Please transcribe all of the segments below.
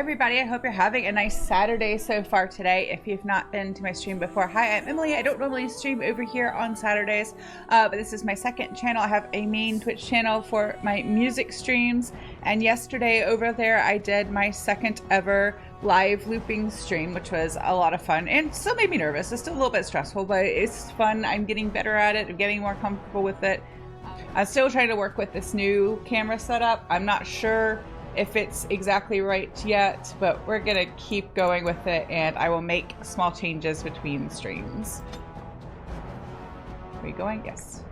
everybody, I hope you're having a nice Saturday so far today. If you've not been to my stream before, hi, I'm Emily. I don't normally stream over here on Saturdays, but this is my second channel. I have a main Twitch channel for my music streams, and yesterday over there I did my second ever live looping stream, which was a lot of fun and still made me nervous. It's still a little bit stressful, but it's fun. I'm getting better at it. I'm getting more comfortable with it. I'm still trying to work with this new camera setup. I'm not sure if it's exactly right yet, but we're gonna keep going with it, and I will make small changes between streams. Are we going? Yes.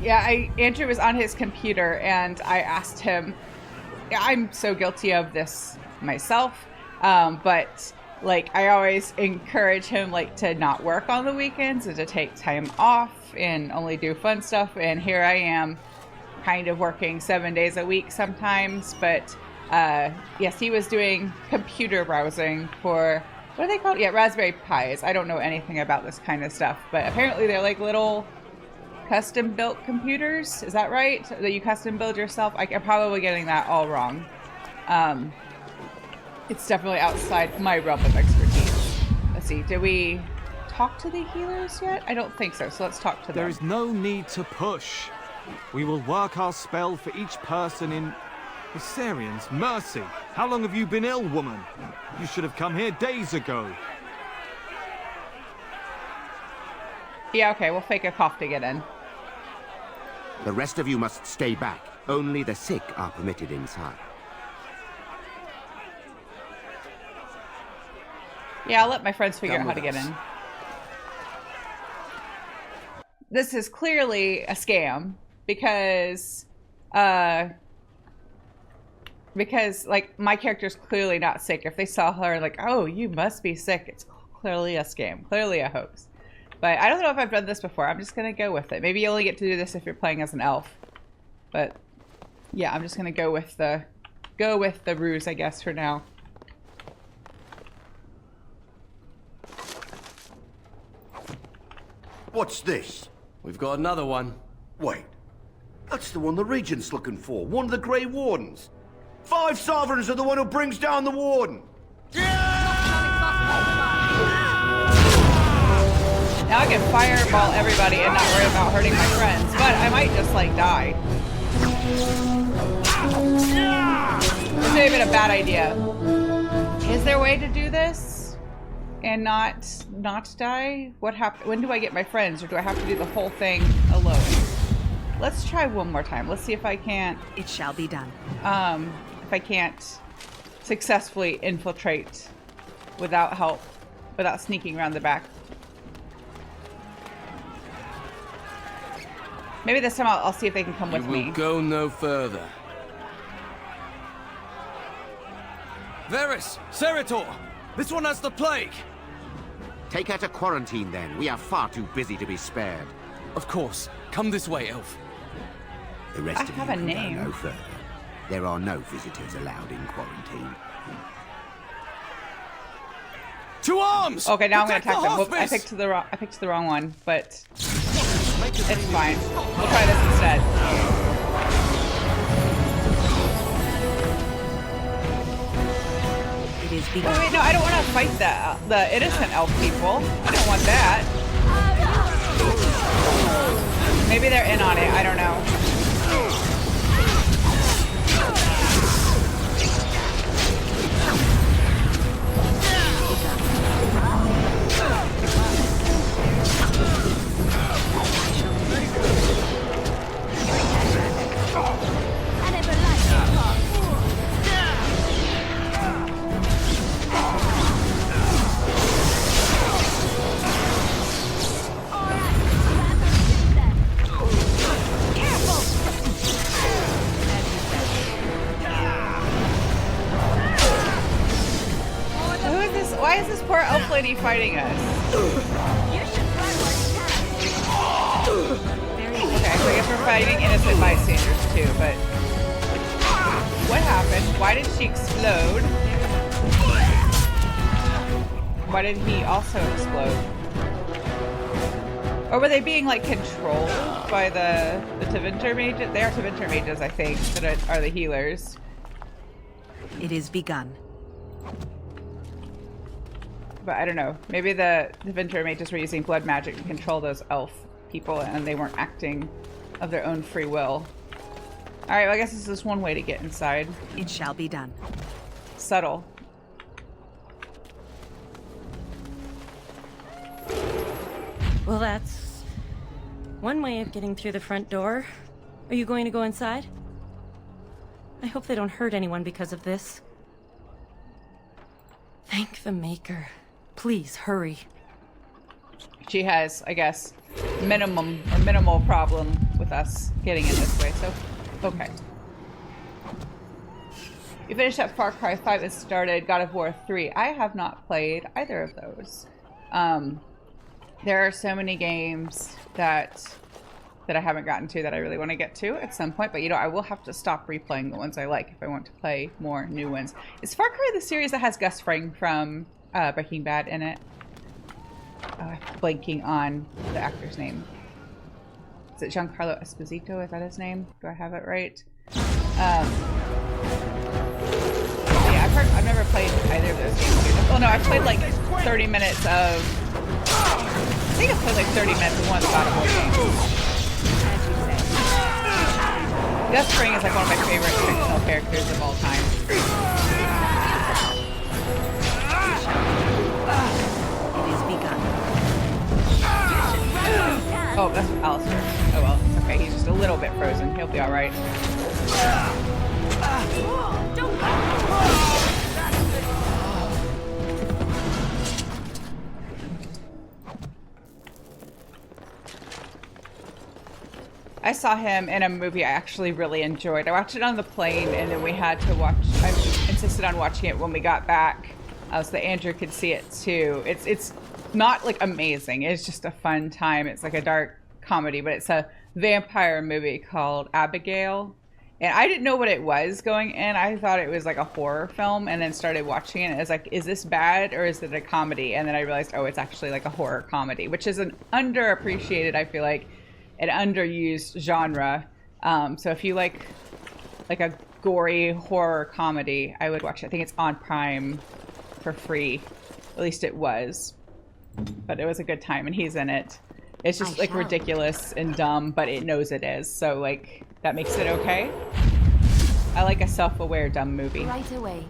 Yeah, Andrew was on his computer and I asked him, I'm so guilty of this myself, but like I always encourage him like to not work on the weekends and to take time off and only do fun stuff, and here I am kind of working 7 days a week sometimes. But yes, he was doing computer browsing for, what are they called? Yeah, Raspberry Pis. I don't know anything about this kind of stuff, but apparently they're like little custom built computers. Is that right? That you custom build yourself? I'm probably getting that all wrong. It's definitely outside my realm of expertise. Let's see, did we talk to the healers yet? I don't think so, so let's talk to them. There is no need to push. We will work our spell for each person in... Viserions, mercy. How long have you been ill, woman? You should have come here days ago. Yeah, okay, we'll fake a cough to get in. The rest of you must stay back. Only the sick are permitted inside. Yeah, I'll let my friends figure out how to get in. This is clearly a scam because like my character's clearly not sick. If they saw her like, oh, you must be sick, it's clearly a scam, clearly a hoax. But I don't know if I've done this before. I'm just gonna go with it. Maybe you only get to do this if you're playing as an elf. But yeah, I'm just gonna go with the ruse, I guess, for now. What's this? We've got another one. Wait. That's the one the Regent's looking for. One of the Grey Wardens. 5 sovereigns are the one who brings down the Warden. Now I can fireball everybody and not worry about hurting my friends, but I might just like die. This may have been a bad idea. Is there a way to do this and not die? What happened? When do I get my friends, or do I have to do the whole thing alone? Let's try one more time. Let's see if I can't. It shall be done. If I can't successfully infiltrate without help, without sneaking around the back. Maybe this time I'll see if they can come with me. You will go no further. Varys! Seritor! This one has the plague! Take her to quarantine then. We are far too busy to be spared. Of course. Come this way, elf. The rest of you have a can name. go no further. There are no visitors allowed in quarantine. To arms! Okay, now I'm gonna Protect attack them. the Whoop, I hospice! picked the wrong one, but it's fine. We'll try this instead. It is Oh, wait, no, I don't want to fight the innocent elf people. I don't want that. Maybe they're in on it. I don't know. Why is this poor elf lady fighting us? Okay, so I guess we're fighting innocent bystanders too, but... What happened? Why did she explode? Why did he also explode? Or were they being like controlled by the Tevinter mages? They are Tevinter mages, I think, that are the healers. It is begun. But I don't know. Maybe the Tevinter mages were using blood magic to control those elf people and they weren't acting of their own free will. Alright, well, I guess this is one way to get inside. It shall be done. Subtle. Well, that's one way of getting through the front door. Are you going to go inside? I hope they don't hurt anyone because of this. Thank the Maker. Please, hurry. She has, I guess, minimal problem with us getting in this way, so okay. You finished up Far Cry 5 and started God of War 3. I have not played either of those. There are so many games that I haven't gotten to that I really want to get to at some point, but you know, I will have to stop replaying the ones I like if I want to play more new ones. Is Far Cry the series that has Gus Fring from Breaking Bad in it? I'm blanking on the actor's name. Is it Giancarlo Esposito? Is that his name? Do I have it right? Yeah, I've never played either of those games. Oh no, I've played like 30 minutes of... I think I've played like 30 minutes of one God of War game. Gus Fring is like one of my favorite fictional characters of all time. It is begun. Oh, that's Alistair. Oh well, it's okay. He's just a little bit frozen. He'll be alright. I saw him in a movie I actually really enjoyed. I watched it on the plane and then we had to watch, I insisted on watching it when we got back so that Andrew could see it too. It's not like amazing, it's just a fun time. It's like a dark comedy, but it's a vampire movie called Abigail. And I didn't know what it was going in. I thought it was like a horror film and then started watching it and it was like, is this bad or is it a comedy? And then I realized, oh, it's actually like a horror comedy, which is an underappreciated, I feel like, an underused genre. So if you like a gory horror comedy, I would watch it. I think it's on Prime for free. At least it was. But it was a good time and he's in it. It's just like ridiculous and dumb, but it knows it is. So like that makes it okay. I like a self-aware dumb movie. Right away.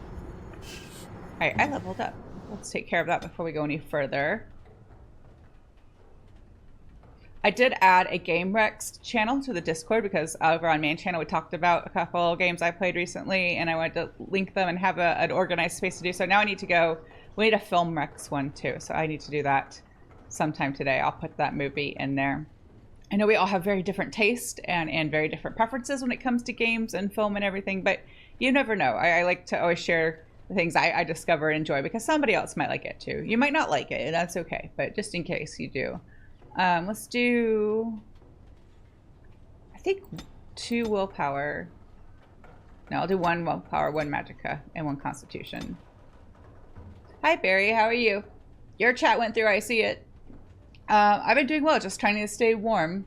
Alright, I leveled up. Let's take care of that before we go any further. I did add a Game Rex channel to the Discord because over on main channel we talked about a couple games I played recently and I wanted to link them and have an organized space to do so. Now I need to go, we need a Film Rex one too, so I need to do that sometime today. I'll put that movie in there. I know we all have very different taste and very different preferences when it comes to games and film and everything, but you never know. I like to always share the things I discover and enjoy because somebody else might like it too. You might not like it and that's okay, but just in case you do. Let's do, I think 2 willpower. No, I'll do 1 willpower, 1 magicka, and 1 constitution. Hi Barry, how are you? Your chat went through, I see it. I've been doing well, just trying to stay warm.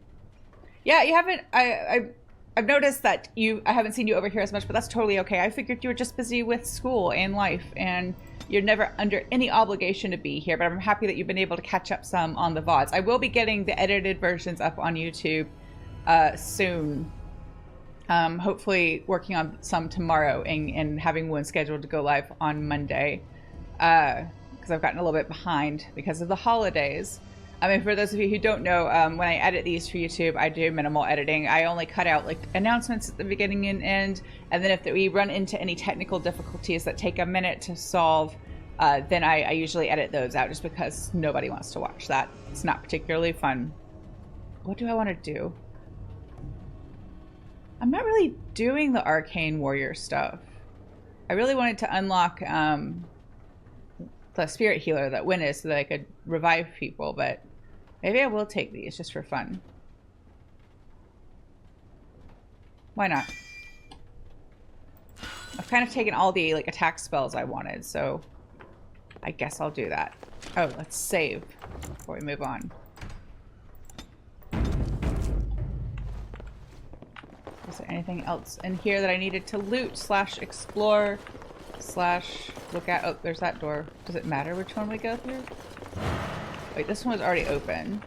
Yeah, you haven't, I've noticed that I haven't seen you over here as much, but that's totally okay. I figured you were just busy with school and life, and you're never under any obligation to be here, but I'm happy that you've been able to catch up some on the VODs. I will be getting the edited versions up on YouTube soon. Hopefully working on some tomorrow and having one scheduled to go live on Monday. Because I've gotten a little bit behind because of the holidays. I mean, for those of you who don't know, when I edit these for YouTube, I do minimal editing. I only cut out like announcements at the beginning and end, and then if we run into any technical difficulties that take a minute to solve, then I usually edit those out just because nobody wants to watch that. It's not particularly fun. What do I want to do? I'm not really doing the Arcane Warrior stuff. I really wanted to unlock the Spirit Healer that win is so that I could revive people, but maybe I will take these just for fun. Why not? I've kind of taken all the like attack spells I wanted, so I guess I'll do that. Oh, let's save before we move on. Is there anything else in here that I needed to loot slash explore slash look at? Oh, there's that door. Does it matter which one we go through? Wait, this one was already open.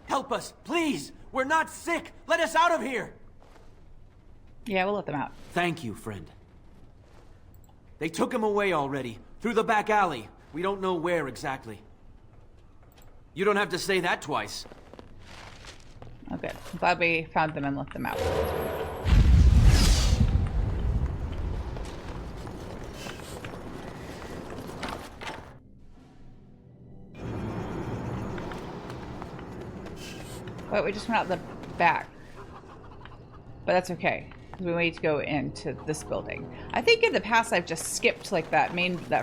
Help us, please! We're not sick! Let us out of here! Yeah, we'll let them out. Thank you, friend. They took him away already, through the back alley. We don't know where exactly. You don't have to say that twice. Oh, good. I'm glad we found them and let them out. Wait, we just went out the back. But that's okay. We need to go into this building. I think in the past I've just skipped like that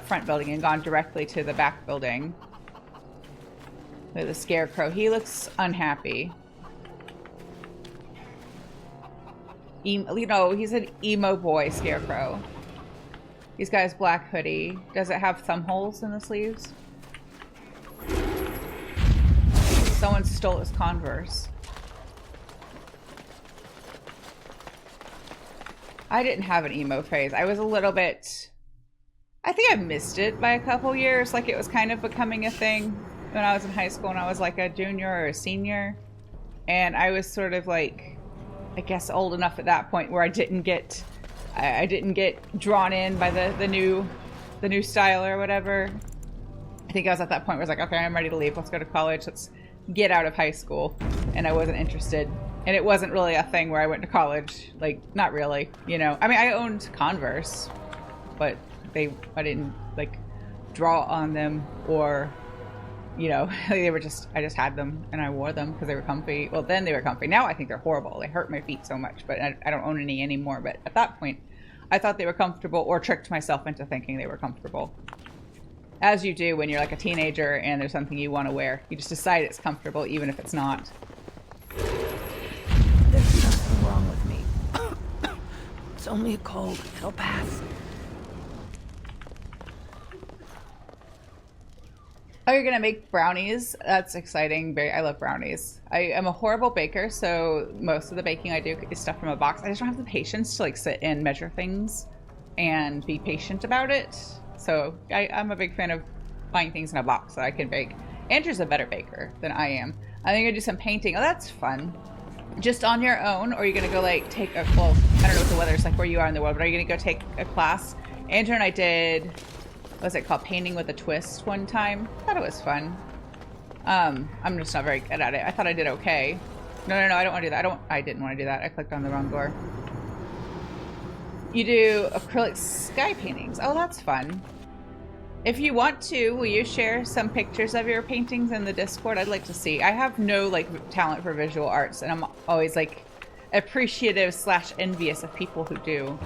front building and gone directly to the back building. Look at the scarecrow. He looks unhappy. You know, he's an emo boy scarecrow. He's got his black hoodie. Does it have thumb holes in the sleeves? Someone stole his Converse. I didn't have an emo phase. I was a little bit... I think I missed it by a couple years. Like, it was kind of becoming a thing when I was in high school and I was like a junior or a senior. And I was sort of like, I guess old enough at that point where I didn't get drawn in by the new style or whatever. I think I was at that point where I was like, okay, I'm ready to leave. Let's go to college. Let's get out of high school. And I wasn't interested. And it wasn't really a thing where I went to college. Like, not really, you know. I mean, I owned Converse, but I didn't, like, draw on them or, you know, they were just, I just had them and I wore them because they were comfy. Well, then they were comfy. Now I think they're horrible. They hurt my feet so much, but I don't own any anymore. But at that point, I thought they were comfortable or tricked myself into thinking they were comfortable. As you do when you're like a teenager and there's something you want to wear. You just decide it's comfortable even if it's not. There's nothing wrong with me. It's only a cold. It'll pass. Oh, you're gonna make brownies? That's exciting. I love brownies. I am a horrible baker, so most of the baking I do is stuff from a box. I just don't have the patience to like sit and measure things and be patient about it. So I'm a big fan of buying things in a box that I can bake. Andrew's a better baker than I am. I think I'm gonna do some painting. Oh, that's fun. Just on your own, or are you gonna go like take a, well, I don't know what the weather's like where you are in the world, but are you gonna go take a class? Andrew and I did, what was it called? Painting with a Twist one time. I thought it was fun. I'm just not very good at it. I thought I did okay. No, I don't want to do that. I didn't want to do that. I clicked on the wrong door. You do acrylic sky paintings. Oh, that's fun. If you want to, will you share some pictures of your paintings in the Discord? I'd like to see. I have no like talent for visual arts, and I'm always like appreciative / envious of people who do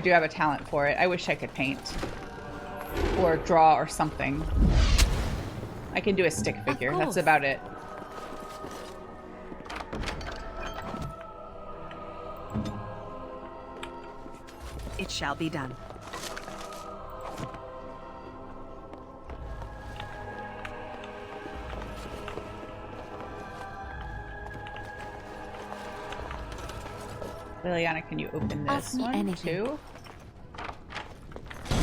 have a talent for it. I wish I could paint or draw or something. I can do a stick figure. That's about it. It shall be done. Leliana, can you open this one too?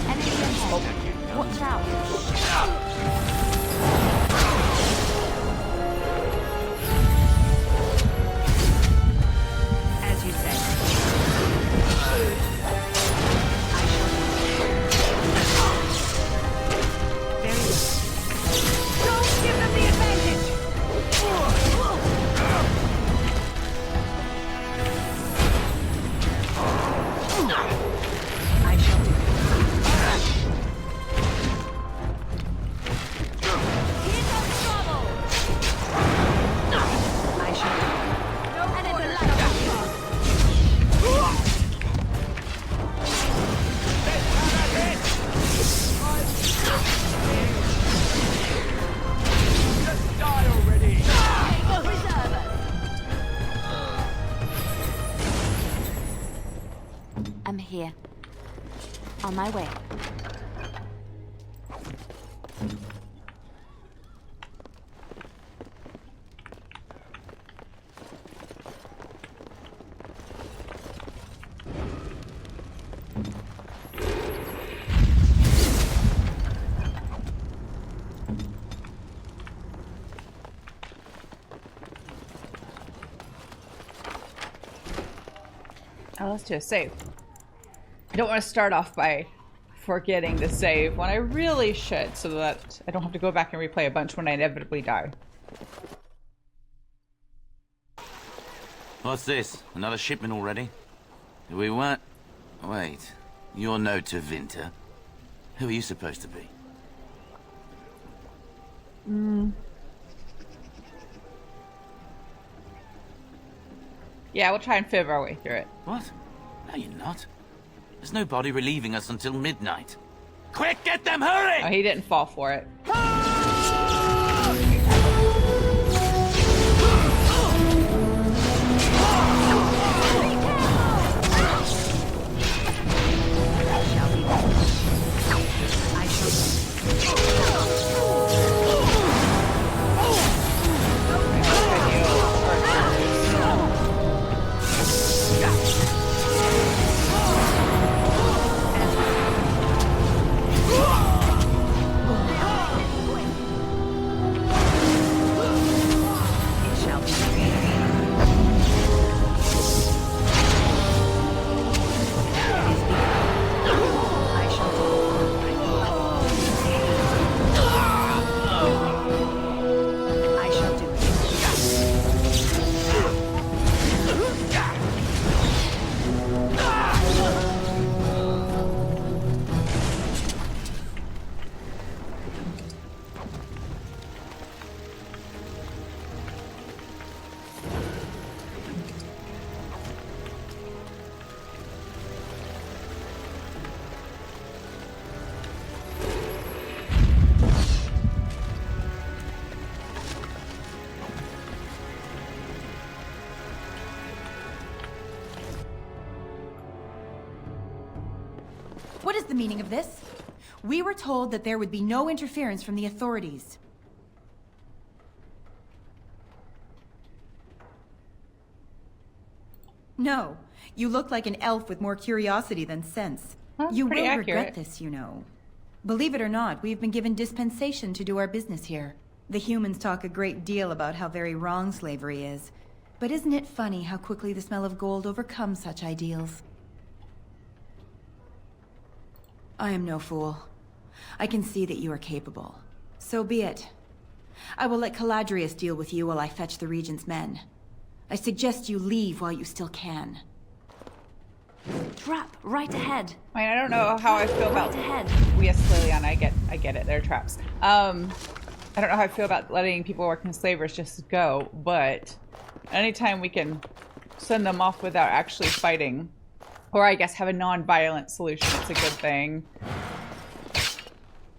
Enemy ahead. Watch out. As you say. Very good. Don't give them the advantage! I shall do it. Here's our trouble. I shall do it. No more light. Just die already! Go reserve us. I'm here. On my way. Oh, let's do a save. I don't want to start off by forgetting to save when I really should, so that I don't have to go back and replay a bunch when I inevitably die. What's this? Another shipment already? We weren't... Wait. You're no Tevinter. Who are you supposed to be? Yeah, we'll try and fib our way through it. What? No, you're not. There's no body relieving us until midnight. Quick, get them, hurry! Oh, he didn't fall for it. What is the meaning of this? We were told that there would be no interference from the authorities. No, you look like an elf with more curiosity than sense. Well, You will pretty accurate. regret this, you know. Believe it or not, we've been given dispensation to do our business here. The humans talk a great deal about how very wrong slavery is. But isn't it funny how quickly the smell of gold overcomes such ideals? I am no fool. I can see that you are capable. So be it. I will let Caladrius deal with you while I fetch the Regent's men. I suggest you leave while you still can. Trap right ahead. I mean, I don't know how I feel about... Right ahead. Yes, Leliana, I get it. They're traps. I don't know how I feel about letting people working slavers just go, but anytime we can send them off without actually fighting, or I guess have a non-violent solution, it's a good thing.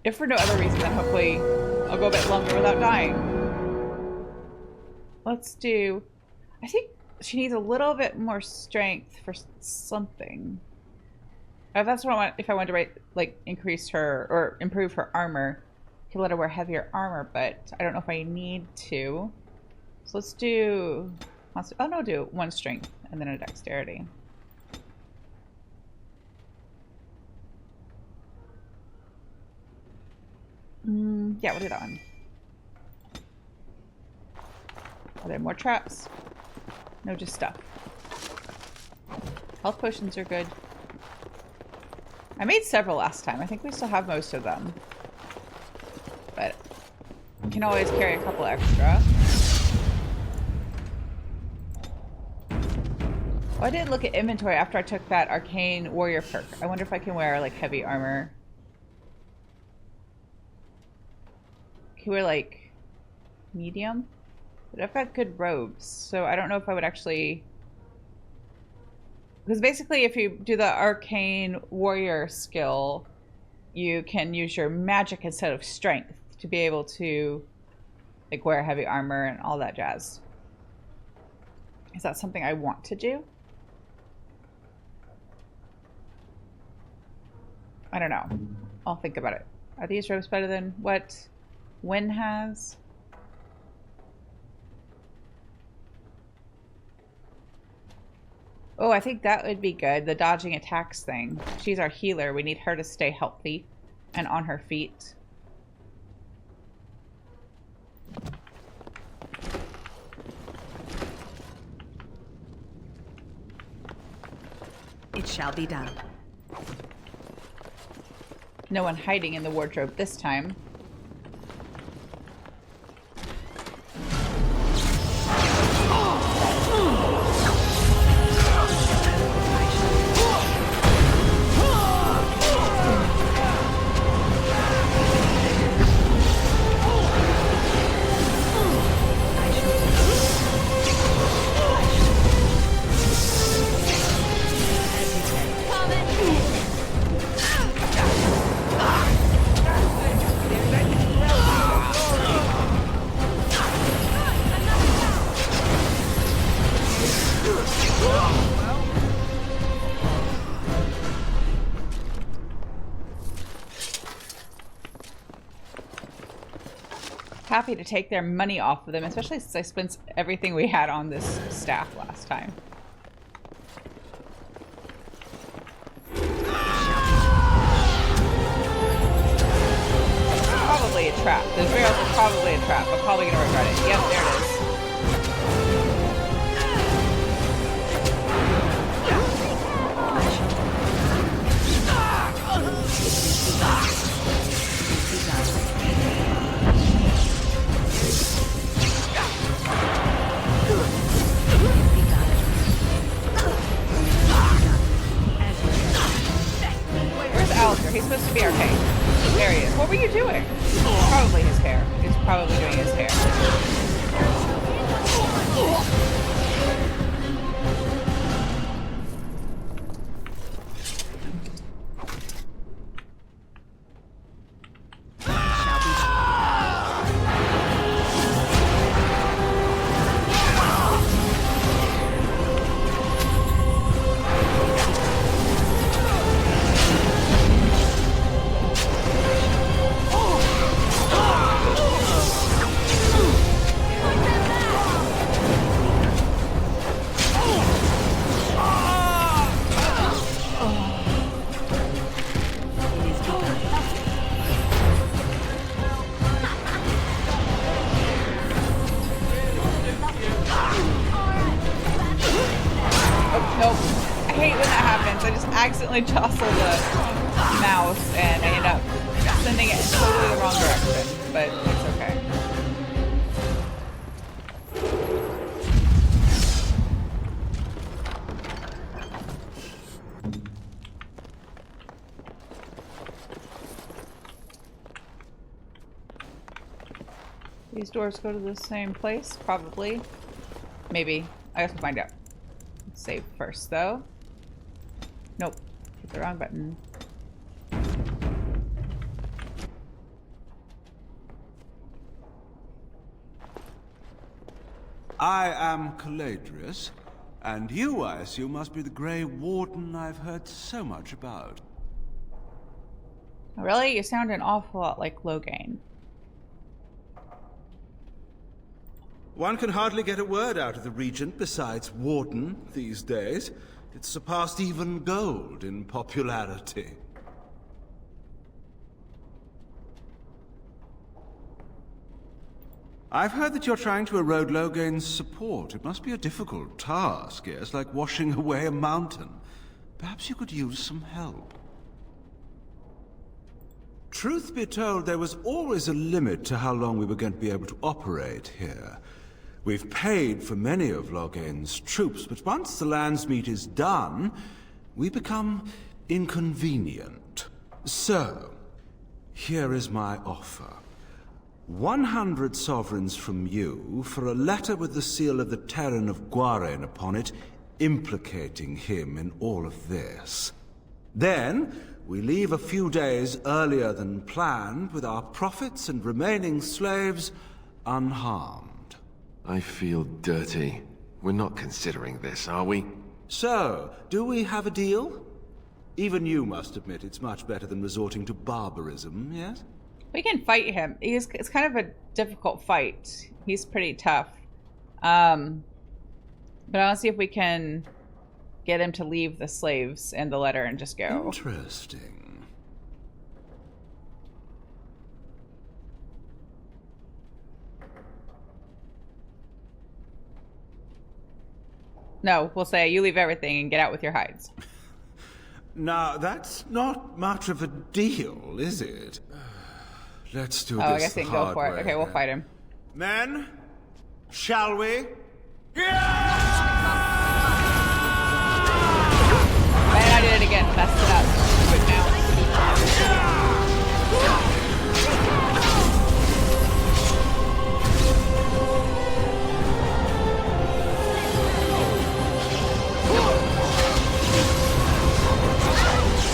If for no other reason, then hopefully I'll go a bit longer without dying. Let's do... I think she needs a little bit more strength for something. That's what I want. If I wanted to like increase her or improve her armor, I could let her wear heavier armor, but I don't know if I need to. So let's do... Oh no, do one strength and then a dexterity. Yeah, we'll do that one. Are there more traps? No, just stuff. Health potions are good. I made several last time. I think we still have most of them. But we can always carry a couple extra. Oh, I didn't look at inventory after I took that arcane warrior perk. I wonder if I can wear like heavy armor. Can we wear like medium? But I've got good robes, so I don't know if I would actually... Because basically if you do the arcane warrior skill, you can use your magic instead of strength to be able to like wear heavy armor and all that jazz. Is that something I want to do? I don't know. I'll think about it. Are these robes better than what Wynn has? Oh, I think that would be good. The dodging attacks thing. She's our healer. We need her to stay healthy and on her feet. It shall be done. No one hiding in the wardrobe this time. Happy to take their money off of them, especially since I spent everything we had on this staff last time. Probably a trap. Those barrels are probably a trap. I'm probably gonna regret it. Yep, there it is. He's supposed to be our tank. There he is. What were you doing? Probably his hair. He's probably doing his hair. Accidentally jostle the mouse and I end up sending it in totally the wrong direction, but it's okay. These doors go to the same place, probably. Maybe. I guess we'll find out. Let's save first, though. Nope. Hit the wrong button. I am Caladrius, and you, I assume, must be the Grey Warden I've heard so much about. Really? You sound an awful lot like Loghain. One can hardly get a word out of the Regent besides Warden these days. It's surpassed even gold in popularity. I've heard that you're trying to erode Loghain's support. It must be a difficult task, yes, like washing away a mountain. Perhaps you could use some help. Truth be told, there was always a limit to how long we were going to be able to operate here. We've paid for many of Loghain's troops, but once the Landsmeet is done, we become inconvenient. So, here is my offer. 100 sovereigns from you for a letter with the seal of the Terran of Gwaren upon it, implicating him in all of this. Then, we leave a few days earlier than planned, with our profits and remaining slaves unharmed. I feel dirty. We're not considering this, are we? So, do we have a deal? Even you must admit it's much better than resorting to barbarism, yes? We can fight him. It's kind of a difficult fight. He's pretty tough. But I want to see if we can get him to leave the slaves and the letter and just go. Interesting. No, we'll say you leave everything and get out with your hides. Now, that's not much of a deal, is it? Let's do this I guess they can go hard for it. way. Okay, we'll fight him. Men, shall we? Man, I did it again. Messed it up. Do it now.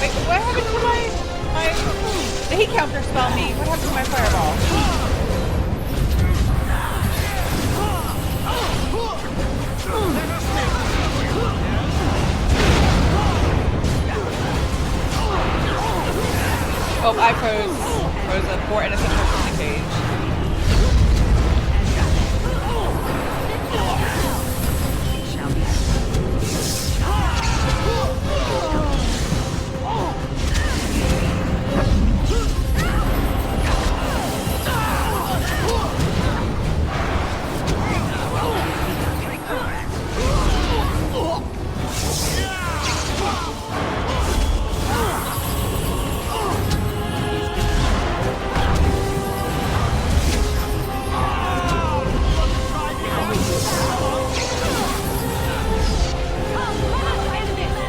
Wait, what happened to my... Did he counter spell me? What happened to my fireball? Oh, I froze a poor innocent person in the cage.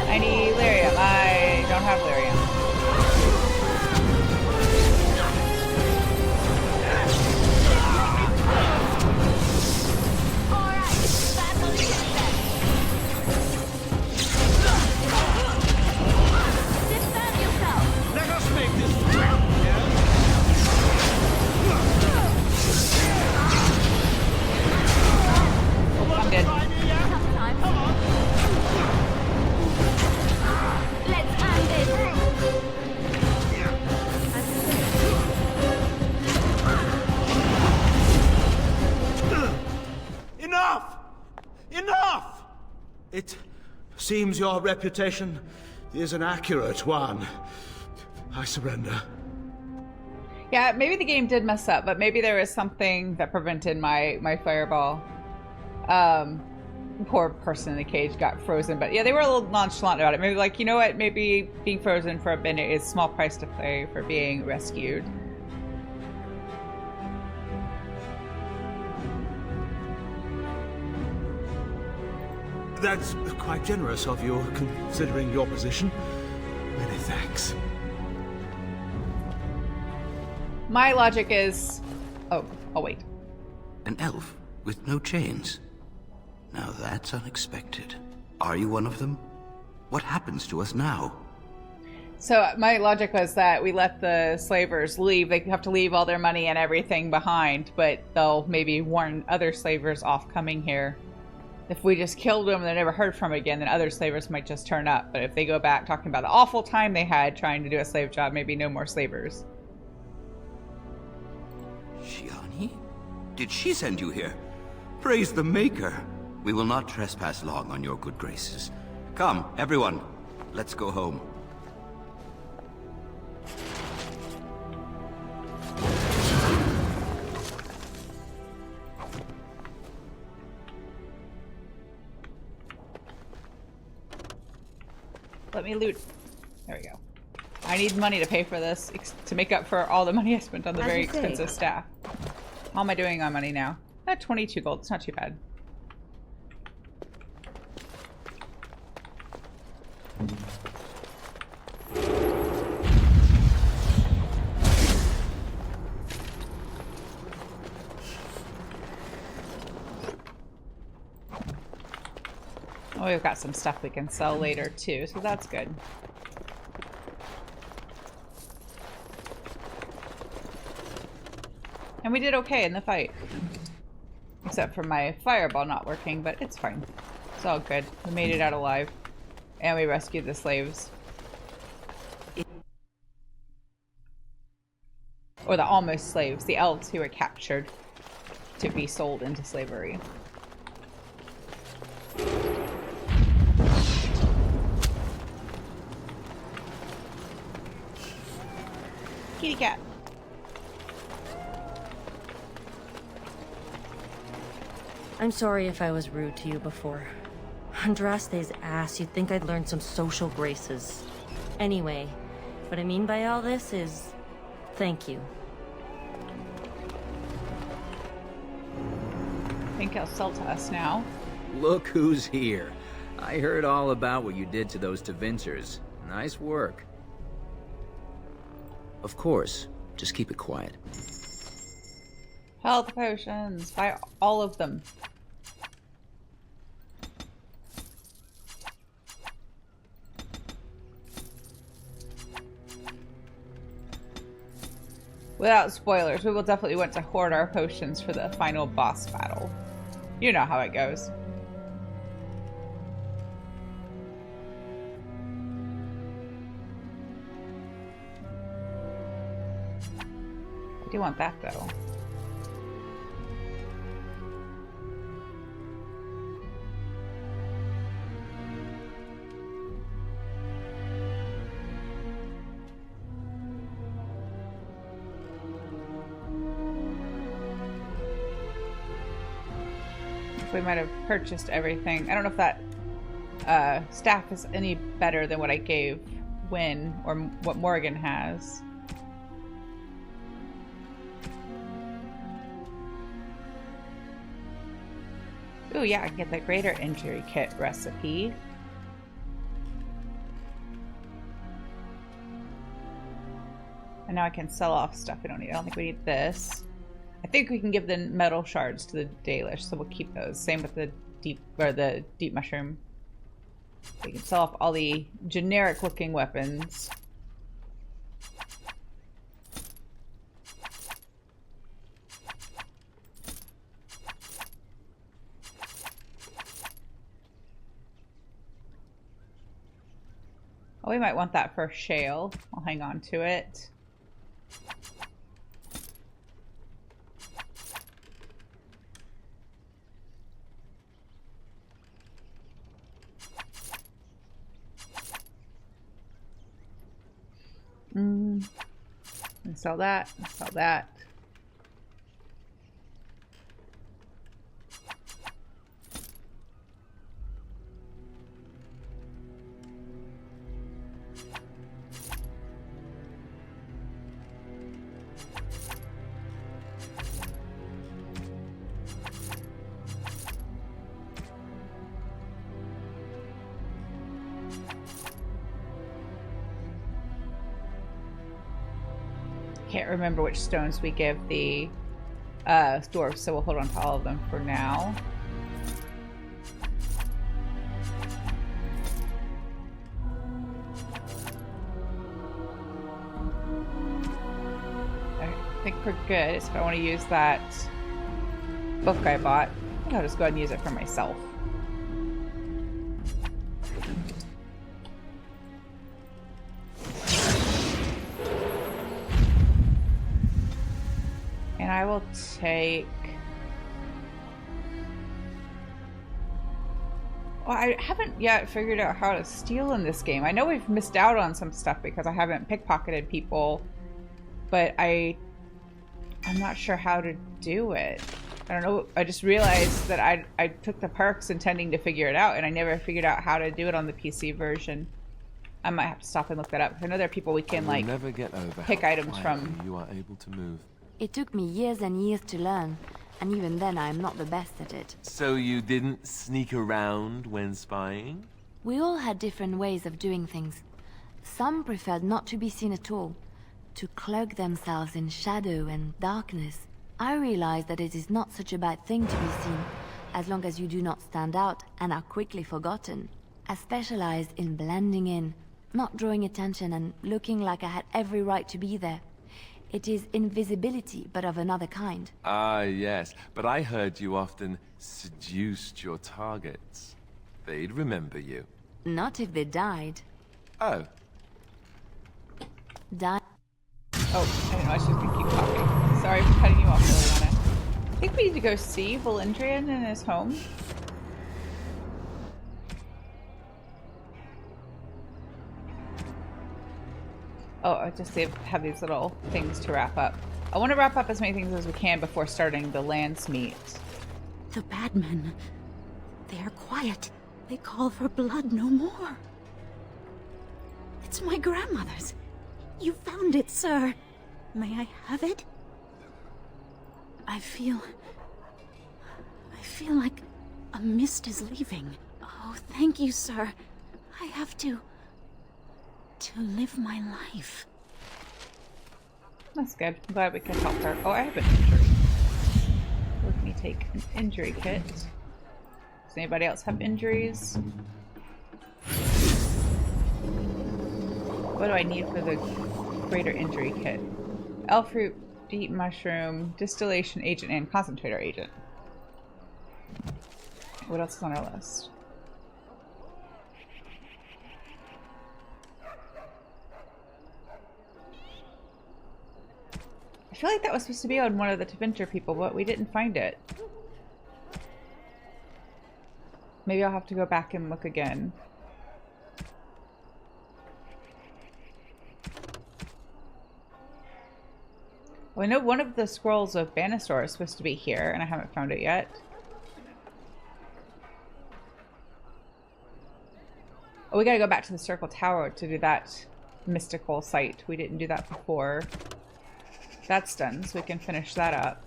I need lyrium. I don't have lyrium. I'm dead. Enough! Enough! It seems your reputation is an accurate one. I surrender. Yeah, maybe the game did mess up, but maybe there was something that prevented my fireball. Poor person in the cage got frozen, but yeah, they were a little nonchalant about it. Maybe like, you know what, maybe being frozen for a minute is a small price to pay for being rescued. That's quite generous of you, considering your position. Many thanks. My logic is... Oh, I'll wait. An elf with no chains. Now that's unexpected. Are you one of them? What happens to us now? So my logic was that we let the slavers leave. They have to leave all their money and everything behind, but they'll maybe warn other slavers off coming here. If we just killed them and they're never heard from again, then other slavers might just turn up. But if they go back talking about the awful time they had trying to do a slave job, maybe no more slavers. Shiani? Did she send you here? Praise the Maker. We will not trespass long on your good graces. Come, everyone. Let's go home. Let me loot. There we go. I need money to pay for this, to make up for all the money I spent on the very expensive staff. How am I doing on money now? 22 gold. It's not too bad. Oh, we've got some stuff we can sell later too, so that's good. And we did okay in the fight. Except for my fireball not working, but it's fine. It's all good. We made it out alive. And we rescued the slaves. Or the almost slaves, the elves who were captured to be sold into slavery. Kitty cat. I'm sorry if I was rude to you before. Andraste's ass, you'd think I'd learned some social graces. Anyway, what I mean by all this is thank you. I think he'll sell to us now. Look who's here. I heard all about what you did to those Tevinters. Nice work. Of course, just keep it quiet. Health potions. Buy all of them. Without spoilers, we will definitely want to hoard our potions for the final boss battle. You know how it goes. I do want that though. We might have purchased everything. I don't know if that staff is any better than what I gave Wynn or what Morgan has. Oh yeah, I can get the greater injury kit recipe. And now I can sell off stuff we don't need. I don't think we need this. I think we can give the metal shards to the Dalish, so we'll keep those. Same with the deep mushroom. We can sell off all the generic looking weapons. Oh, we might want that for shale. I'll hang on to it. And sell that, and sell that. Can't remember which stones we give the dwarves, so we'll hold on to all of them for now. I think we're good. So if I want to use that book I bought, I think I'll just go ahead and use it for myself. And I will take... Well, I haven't yet figured out how to steal in this game. I know we've missed out on some stuff because I haven't pickpocketed people, but I'm not sure how to do it. I don't know. I just realized that I took the perks intending to figure it out, and I never figured out how to do it on the PC version. I might have to stop and look that up. I know there are people we can like never get over pick how items from. You are able to move. It took me years and years to learn, and even then I am not the best at it. So you didn't sneak around when spying? We all had different ways of doing things. Some preferred not to be seen at all, to cloak themselves in shadow and darkness. I realized that it is not such a bad thing to be seen, as long as you do not stand out and are quickly forgotten. I specialized in blending in, not drawing attention and looking like I had every right to be there. It is invisibility, but of another kind. Ah, yes. But I heard you often seduced your targets. They'd remember you. Not if they died. Oh. Die. Oh, I don't know. I should just keep talking. Sorry for cutting you off, Leliana. I think we need to go see Valendrian in his home. Oh, I just have these little things to wrap up. I want to wrap up as many things as we can before starting the lance meet. The bad men. They are quiet. They call for blood no more. It's my grandmother's. You found it, sir. May I have it? I feel like a mist is leaving. Oh, thank you, sir. I have to live my life. That's good. I'm glad we can help her. Oh, I have an injury. Let me take an injury kit. Does anybody else have injuries? What do I need for the greater injury kit? Elf fruit, deep mushroom, distillation agent, and concentrator agent. What else is on our list? I feel like that was supposed to be on one of the Tevinter people, but we didn't find it. Maybe I'll have to go back and look again. Well, I know one of the scrolls of Banastor is supposed to be here, and I haven't found it yet. Oh, we gotta go back to the Circle Tower to do that mystical site. We didn't do that before. That's done, so we can finish that up.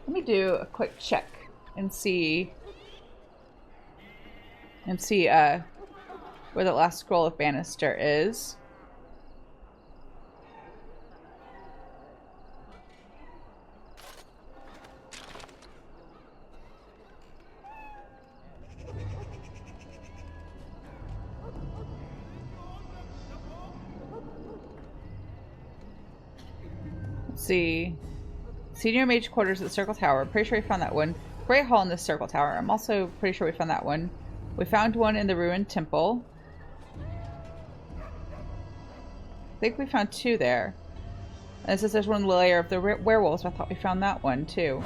Let me do a quick check and see where the last scroll of Bannister is. See, Senior Mage Quarters at the Circle Tower. I'm pretty sure we found that one. Great Hall in the Circle Tower. I'm also pretty sure we found that one. We found one in the Ruined Temple. I think we found two there. And it says there's one in the lair of the werewolves. I thought we found that one too.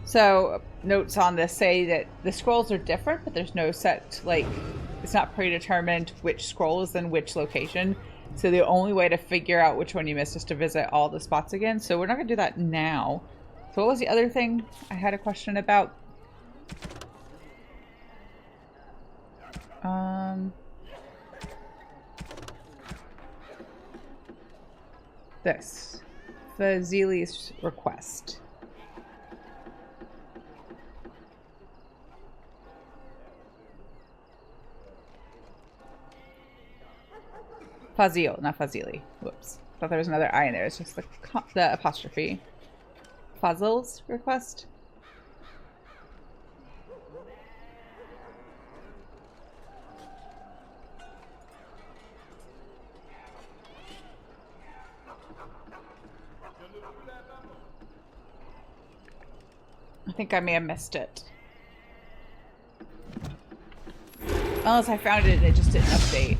So, notes on this say that the scrolls are different, but there's no set, like, it's not predetermined which scroll is in which location. So the only way to figure out which one you missed is to visit all the spots again. So we're not going to do that now. So what was the other thing I had a question about? This. Fazili's request. Fazil, not Fazili. Whoops. Thought there was another I in there. It's just the apostrophe. Fazil's request. I think I may have missed it. Unless I found it and it just didn't update.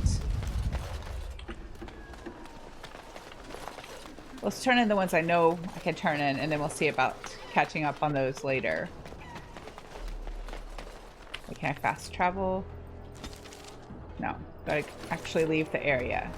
Let's turn in the ones I know I can turn in, and then we'll see about catching up on those later. Like, can I fast travel? No. Gotta actually leave the area.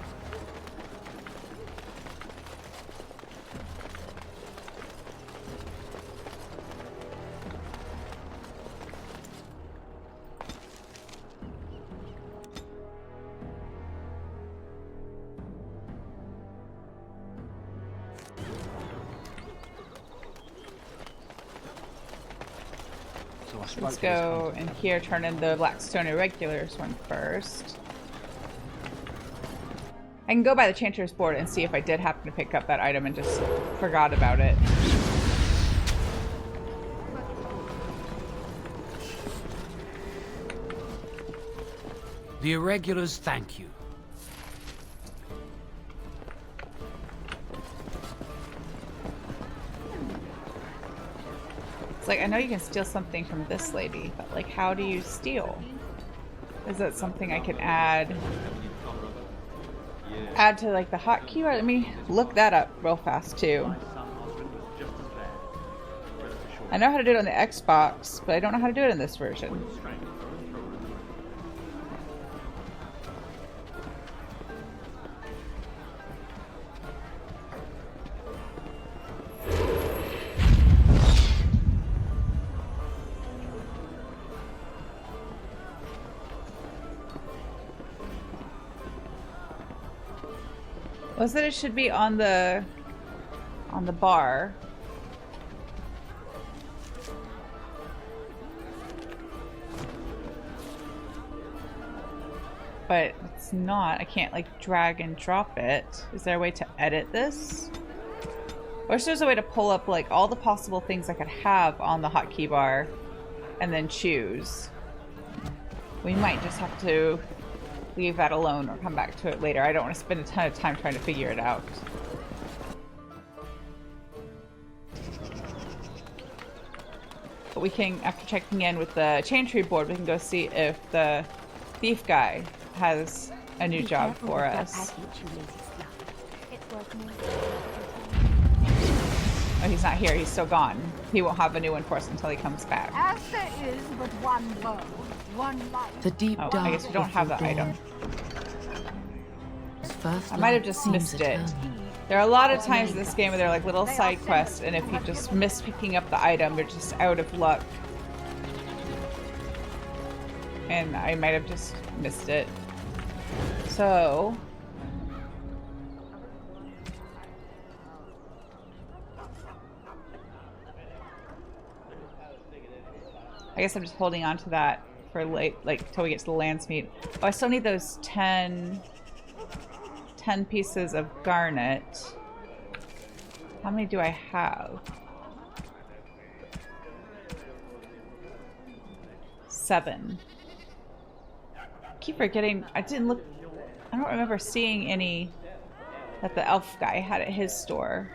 Let's go in here, turn in the Blackstone Irregulars one first. I can go by the Chanter's board and see if I did happen to pick up that item and just forgot about it. The Irregulars thank you. It's like, I know you can steal something from this lady, but like, how do you steal? Is that something I can add to like the hotkey? Or let me look that up real fast too. I know how to do it on the Xbox, but I don't know how to do it in this version. Was that it should be on the bar. But it's not. I can't like drag and drop it. Is there a way to edit this? I wish there's a way to pull up like all the possible things I could have on the hotkey bar and then choose. We might just have to leave that alone or come back to it later. I don't want to spend a ton of time trying to figure it out. But we can, after checking in with the Chantry board, we can go see if the thief guy has a new job for us. Oh, he's not here. He's still gone. He won't have a new one for us until he comes back. As there is but one world, one life. The deep dark. I guess we don't have the item. I might have just missed it. There are a lot of times in this game where there are like little side quests, and if you just miss picking up the item, you're just out of luck. And I might have just missed it. So... I guess I'm just holding on to that for late, like, till we get to the Landsmeet. Oh, I still need those 10 pieces of garnet. How many do I have? 7. I keep forgetting. I don't remember seeing any that the elf guy had at his store.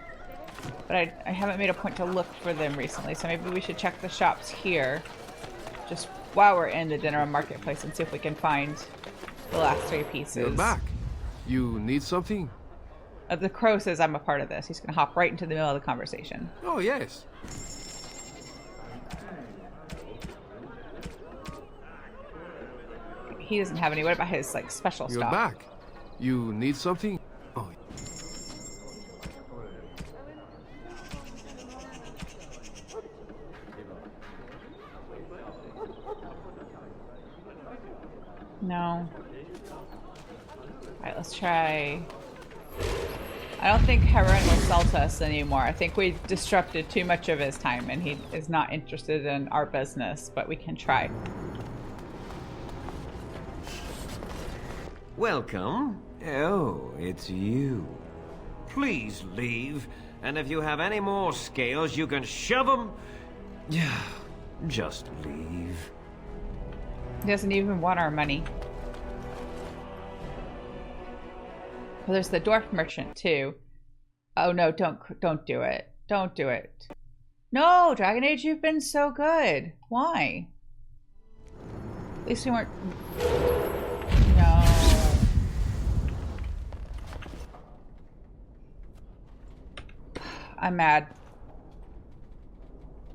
But I haven't made a point to look for them recently, so maybe we should check the shops here just while we're in the dinner marketplace and see if we can find the last 3 pieces. You're back. You need something? The crow says I'm a part of this. He's going to hop right into the middle of the conversation. Oh, yes. He doesn't have any. What about his, like, special You're stuff? back. You need something? Oh. No. Alright, let's try... I don't think Heron will sell to us anymore. I think we disrupted too much of his time and he is not interested in our business, but we can try. Welcome. Oh, it's you. Please leave, and if you have any more scales, you can shove them. Yeah, just leave. He doesn't even want our money. Well, there's the dwarf merchant too. Oh no, don't do it. Don't do it. No, Dragon Age, you've been so good. Why? At least we weren't... No. I'm mad.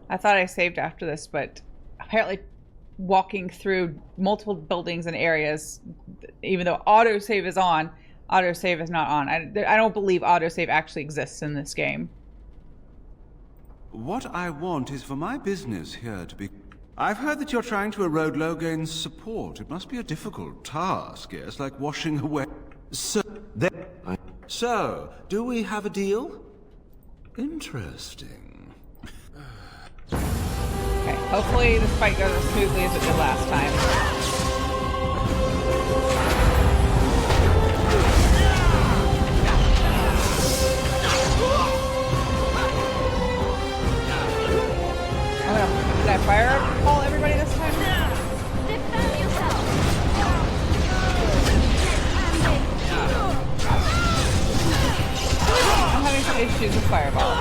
I thought I saved after this, but apparently walking through multiple buildings and areas, even though autosave is on, autosave is not on. I don't believe autosave actually exists in this game. What I want is for my business here to be... I've heard that you're trying to erode Logain's support. It must be a difficult task, yes, like washing away... So, do we have a deal? Interesting. Okay, hopefully this fight goes as smoothly as it did last time. Did I fireball everybody this time? I'm having some issues with fireball.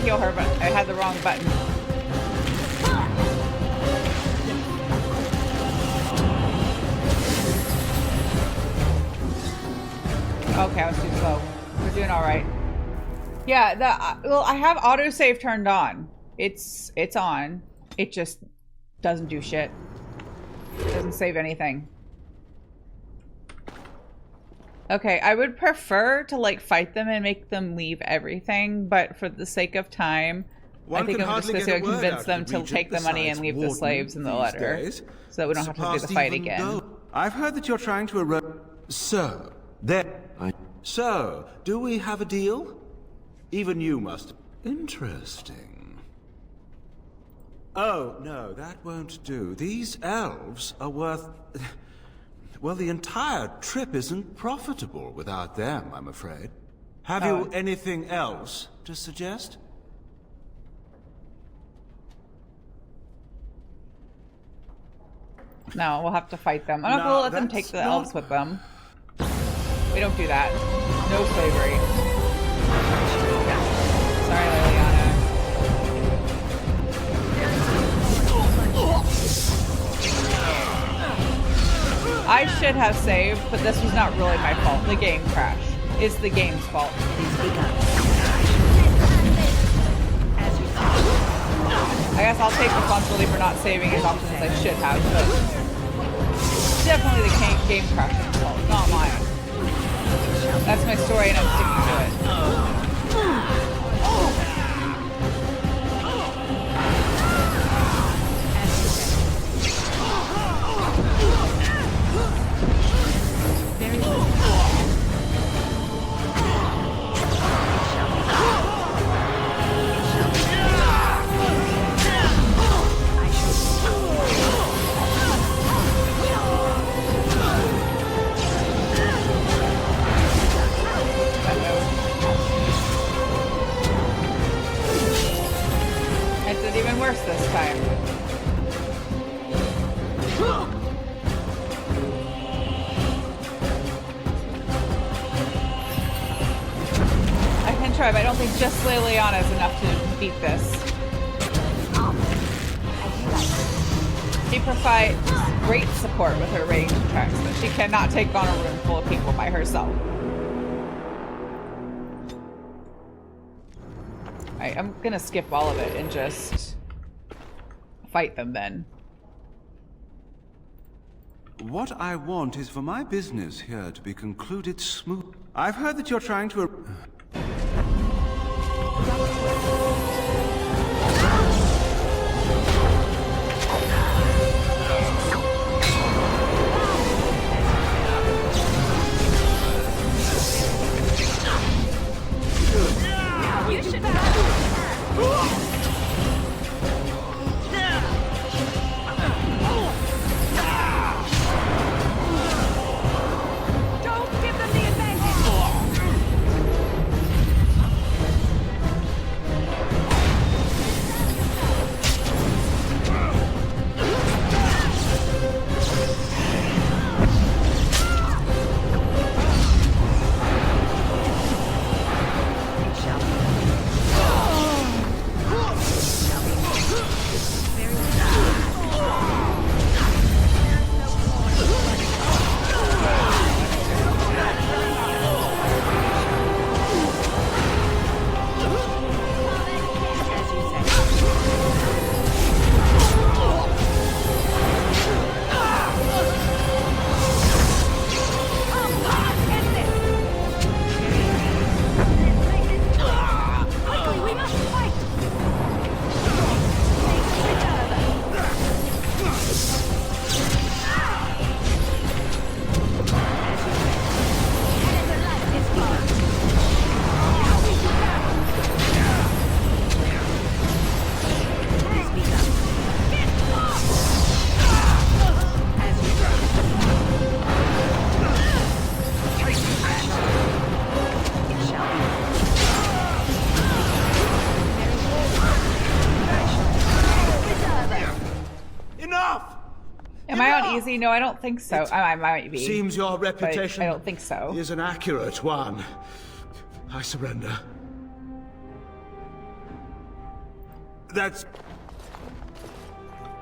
heal her, but I had the wrong button. Okay, I was too slow. We're doing all right. Yeah, well, I have autosave turned on. It's on. It just doesn't do shit. It doesn't save anything. Okay, I would prefer to like fight them and make them leave everything, but for the sake of time, I think I'm just gonna convince them to take the money and leave the slaves in the letter, so that we don't have to do the fight again. I've heard that you're trying to erode. So, So, do we have a deal? Even you must. Interesting. Oh, no, that won't do. These elves are worth. Well, the entire trip isn't profitable without them, I'm afraid. Have you anything else to suggest? No, we'll have to fight them. I don't know if we'll let them take the elves with them. We don't do that. No slavery. Sorry, Leliana. I should have saved, but this was not really my fault. The game crashed. It's the game's fault. I guess I'll take responsibility for not saving as often as I should have, but it's definitely the game crashing's fault, not mine. That's my story and I'm sticking to it. Worse this time. I can try, but I don't think just Leliana is enough to beat this. She provides great support with her range attacks, but she cannot take on a room full of people by herself. I'm gonna skip all of it and just fight them then. What I want is for my business here to be concluded smooth. I've heard that you're trying to. You should Am I on easy? No, I don't think so. I might be. Seems your reputation I don't think so. is an accurate one. I surrender. That's...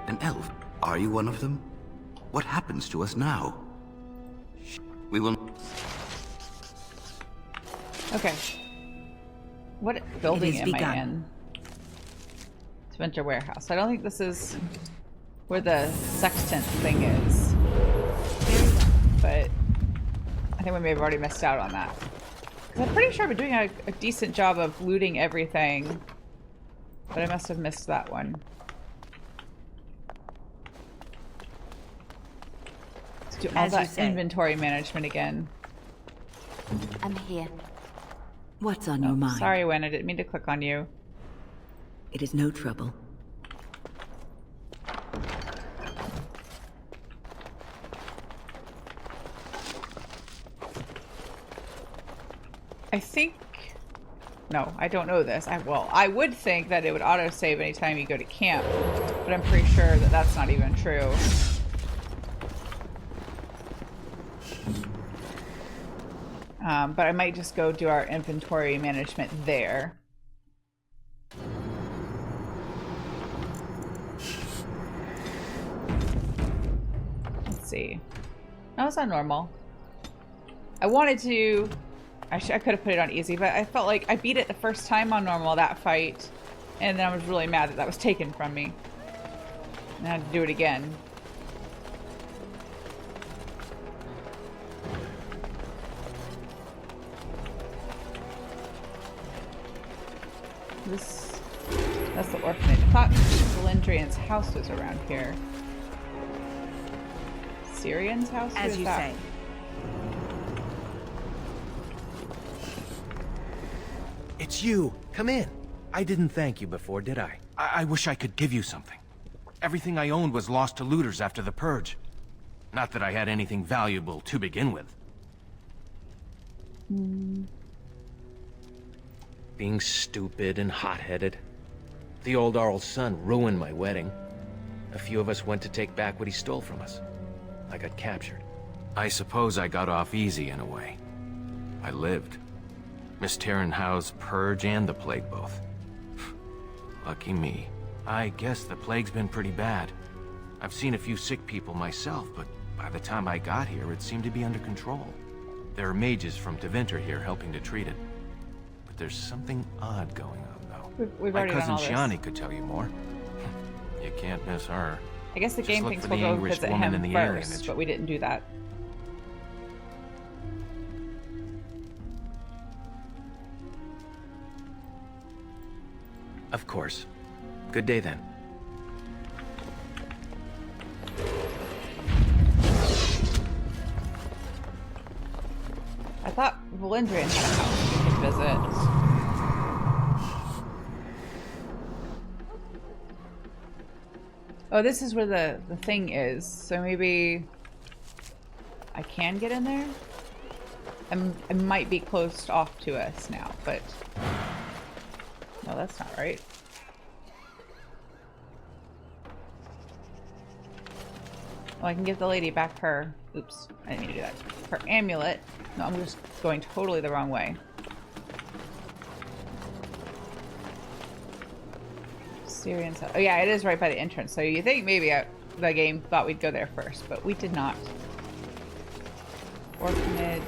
An elf? Are you one of them? What happens to us now? We will... Okay. What building is am I begun. in? Tevinter warehouse. I don't think this is where the sextant thing is. But I think we may have already missed out on that. Because I'm pretty sure we're doing a decent job of looting everything. But I must have missed that one. Let's do all As you that say. inventory management again. I'm here. What's on your mind? Sorry, Wen, I didn't mean to click on you. It is no trouble. I think... No, I don't know this. I would think that it would autosave anytime you go to camp, but I'm pretty sure that that's not even true. But I might just go do our inventory management there. Let's see. No, it's not normal. I wanted to... I could have put it on easy, but I felt like I beat it the first time on normal, that fight. And then I was really mad that that was taken from me. And I had to do it again. That's the orphanage. I thought Valendrian's house was around here. Syrian's house? Who As is you that? say. It's you. Come in. I didn't thank you before, did I? I wish I could give you something. Everything I owned was lost to looters after the purge. Not that I had anything valuable to begin with. Being stupid and hot-headed. The old Arl's son ruined my wedding. A few of us went to take back what he stole from us. I got captured. I suppose I got off easy in a way. I lived. Miss Terranhau's purge and the plague both. Lucky me. I guess the plague's been pretty bad. I've seen a few sick people myself, but by the time I got here, it seemed to be under control. There are mages from Tevinter here helping to treat it. But there's something odd going on, though. We've My already done cousin all this. Shiani could tell you more. You can't miss her. I guess the Just game look thinks for we'll the go English visit woman him in the first, Alienage. but we didn't do that. Of course. Good day, then. I thought Valendrian had a house we could visit. Oh, this is where the thing is, so maybe I can get in there? It might be closed off to us now, but... No, that's not right. Well, I can give the lady back her... Oops, I didn't mean to do that. Her amulet. No, I'm just going totally the wrong way. Syrian's house. Oh yeah, it is right by the entrance. So you think maybe the game thought we'd go there first, but we did not. Orphanage.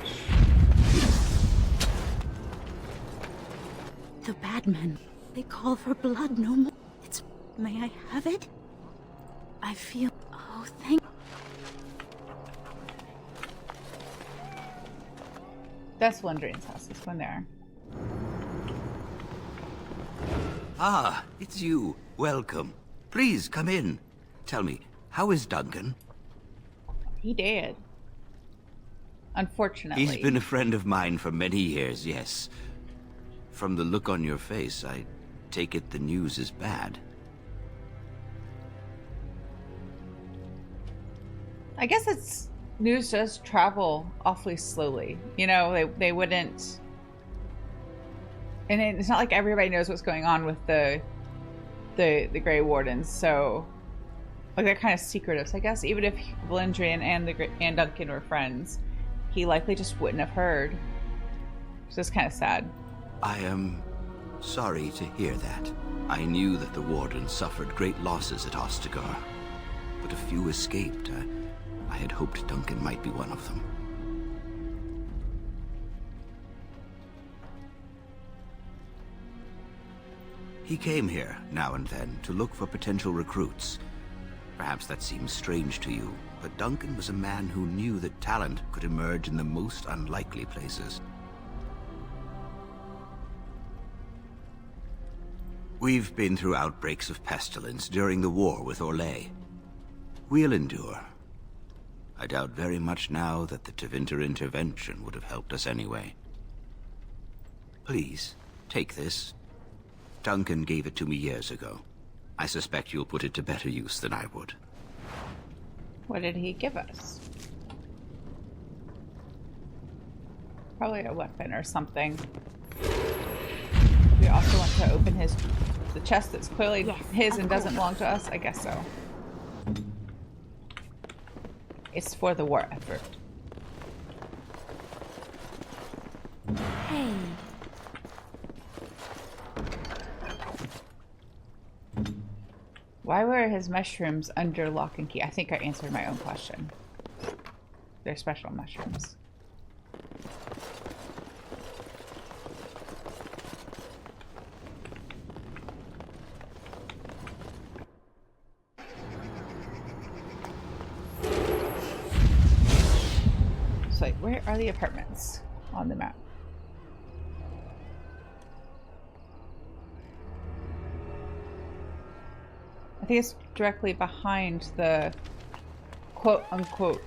The bad men. They call for blood no more. It's... May I have it? I feel... Oh, thank... That's Valendrian's house. This one there. Ah, it's you. Welcome. Please, come in. Tell me, how is Duncan? He did. Unfortunately. He's been a friend of mine for many years, yes. From the look on your face, I take it the news is bad. I guess it's... News does travel awfully slowly. You know, they wouldn't... And it's not like everybody knows what's going on with the Grey Wardens, so... Like, they're kind of secretive. So I guess even if Valendrian and Duncan were friends, he likely just wouldn't have heard. It's just kind of sad. I am Sorry to hear that. I knew that the Warden suffered great losses at Ostagar, but a few escaped. I had hoped Duncan might be one of them. He came here, now and then, to look for potential recruits. Perhaps that seems strange to you, but Duncan was a man who knew that talent could emerge in the most unlikely places. We've been through outbreaks of pestilence during the war with Orlais. We'll endure. I doubt very much now that the Tevinter intervention would have helped us anyway. Please, take this. Duncan gave it to me years ago. I suspect you'll put it to better use than I would. What did he give us? Probably a weapon or something. We also want to open the chest that's clearly his and doesn't belong to us. I guess so. It's for the war effort. Hey. Why were his mushrooms under lock and key? I think I answered my own question. They're special mushrooms. So, where are the apartments on the map? I think it's directly behind the quote-unquote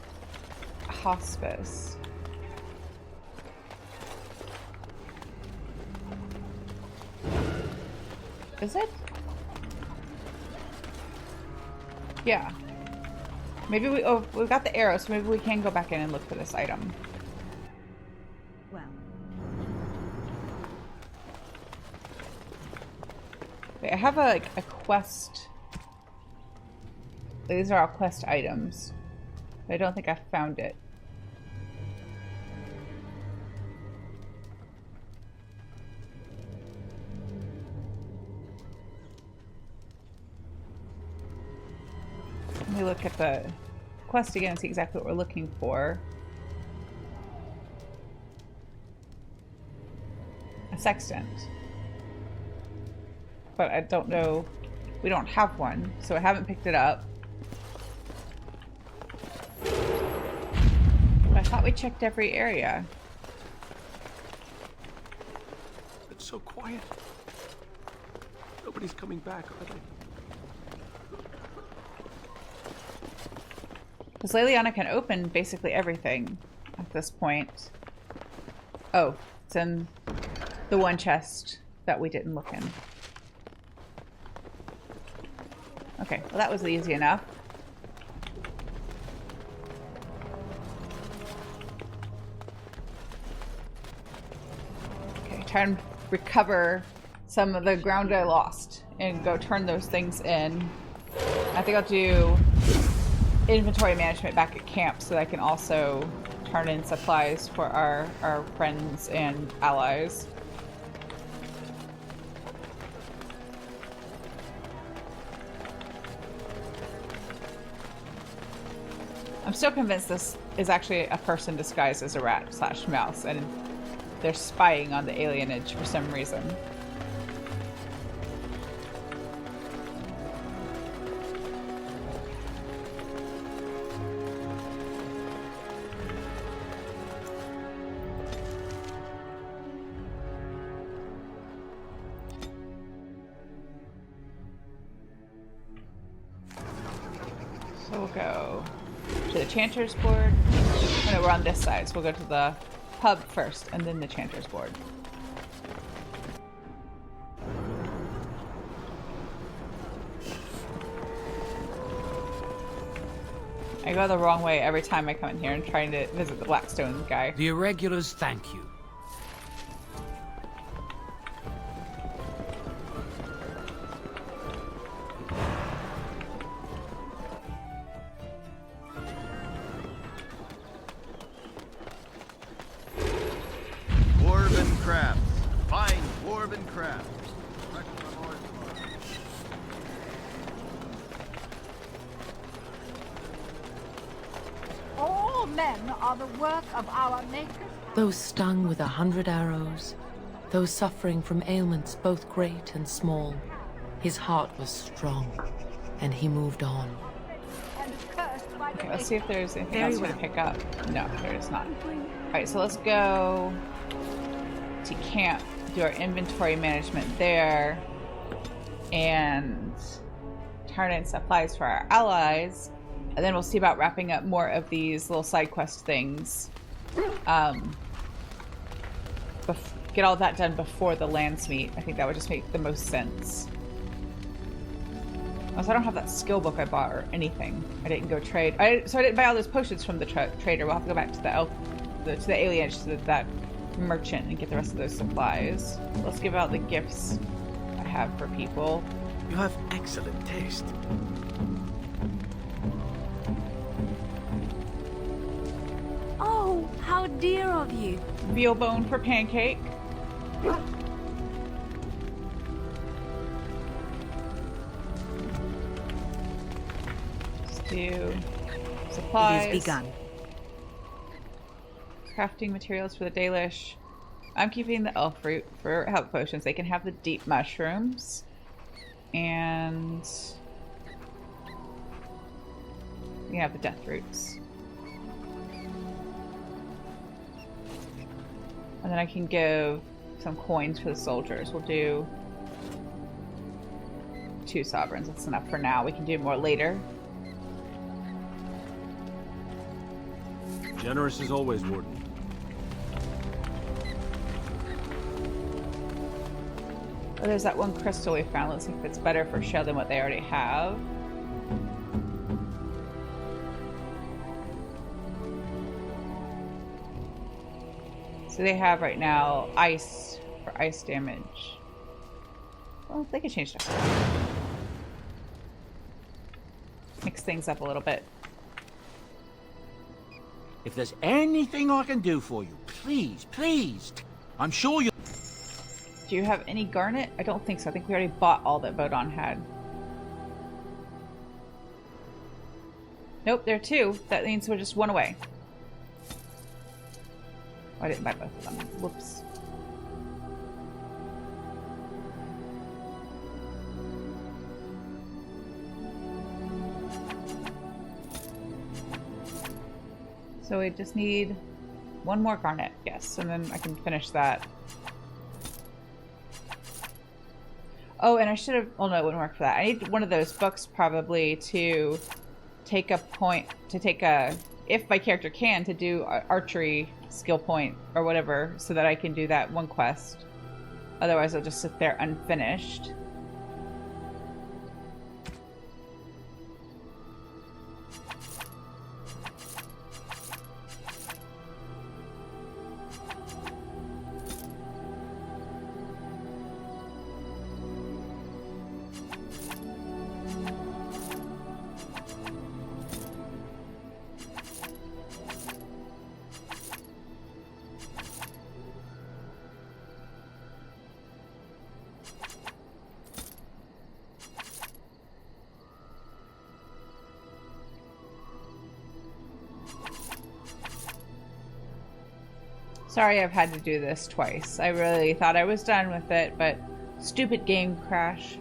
hospice. Is it? Yeah. Maybe we've got the arrow, so maybe we can go back in and look for this item. Well. Wait, I have a quest. These are all quest items. I don't think I found it. Let me look at the quest again and see exactly what we're looking for. A sextant. But I don't know. We don't have one, so I haven't picked it up. But I thought we checked every area. It's so quiet. Nobody's coming back, are they? Because Leliana can open basically everything at this point. Oh, it's in the one chest that we didn't look in. Okay, well that was easy enough. Okay, try and recover some of the ground I lost and go turn those things in. I think I'll do inventory management back at camp so that I can also turn in supplies for our friends and allies. I'm still convinced this is actually a person disguised as a rat/mouse, and they're spying on the alienage for some reason. So we'll go to the Chanter's board. Oh no, we're on this side, so we'll go to the pub first and then the Chanter's board. I go the wrong way every time I come in here and trying to visit the Blackstone guy. The Irregulars thank you. Cabin craft. All men are the work of our makers. Those stung with 100 arrows, those suffering from ailments both great and small, his heart was strong, and he moved on. Okay, let's see if there's anything else we can pick up. No, there is not. Alright, so let's go to camp, do our inventory management there, and turn in supplies for our allies, and then we'll see about wrapping up more of these little side quest things. Get all that done before the Lance meet. I think that would just make the most sense. Also, I don't have that skill book I bought or anything. I didn't go trade. So I didn't buy all those potions from the trader. We'll have to go back to the Alienage, to that merchant, and get the rest of those supplies. Let's give out the gifts I have for people. You have excellent taste. Oh, how dear of you. Veal bone for pancake. Let's do supplies. It is begun. Crafting materials for the Dalish. I'm keeping the elf fruit for health potions. They can have the deep mushrooms. And you have the death roots. And then I can give some coins for the soldiers. We'll do 2 sovereigns. That's enough for now. We can do more later. Generous as always, Warden. Oh, there's that one crystal we found. Let's see if it's better for show than what they already have. So they have right now ice for ice damage. Well, they could change that. Mix things up a little bit. If there's anything I can do for you, please, please. I'm sure you. Do you have any garnet? I don't think so. I think we already bought all that Bodon had. Nope, there are 2. That means we're just 1 away. Oh, I didn't buy both of them. Whoops. So we just need 1 more garnet, yes, and then I can finish that. Oh, and I should have, well no, it wouldn't work for that. I need one of those books probably to take a point, to take a, if my character can, to do archery skill point or whatever, so that I can do that one quest. Otherwise I'll just sit there unfinished. Sorry I've had to do this twice. I really thought I was done with it, but stupid game crash.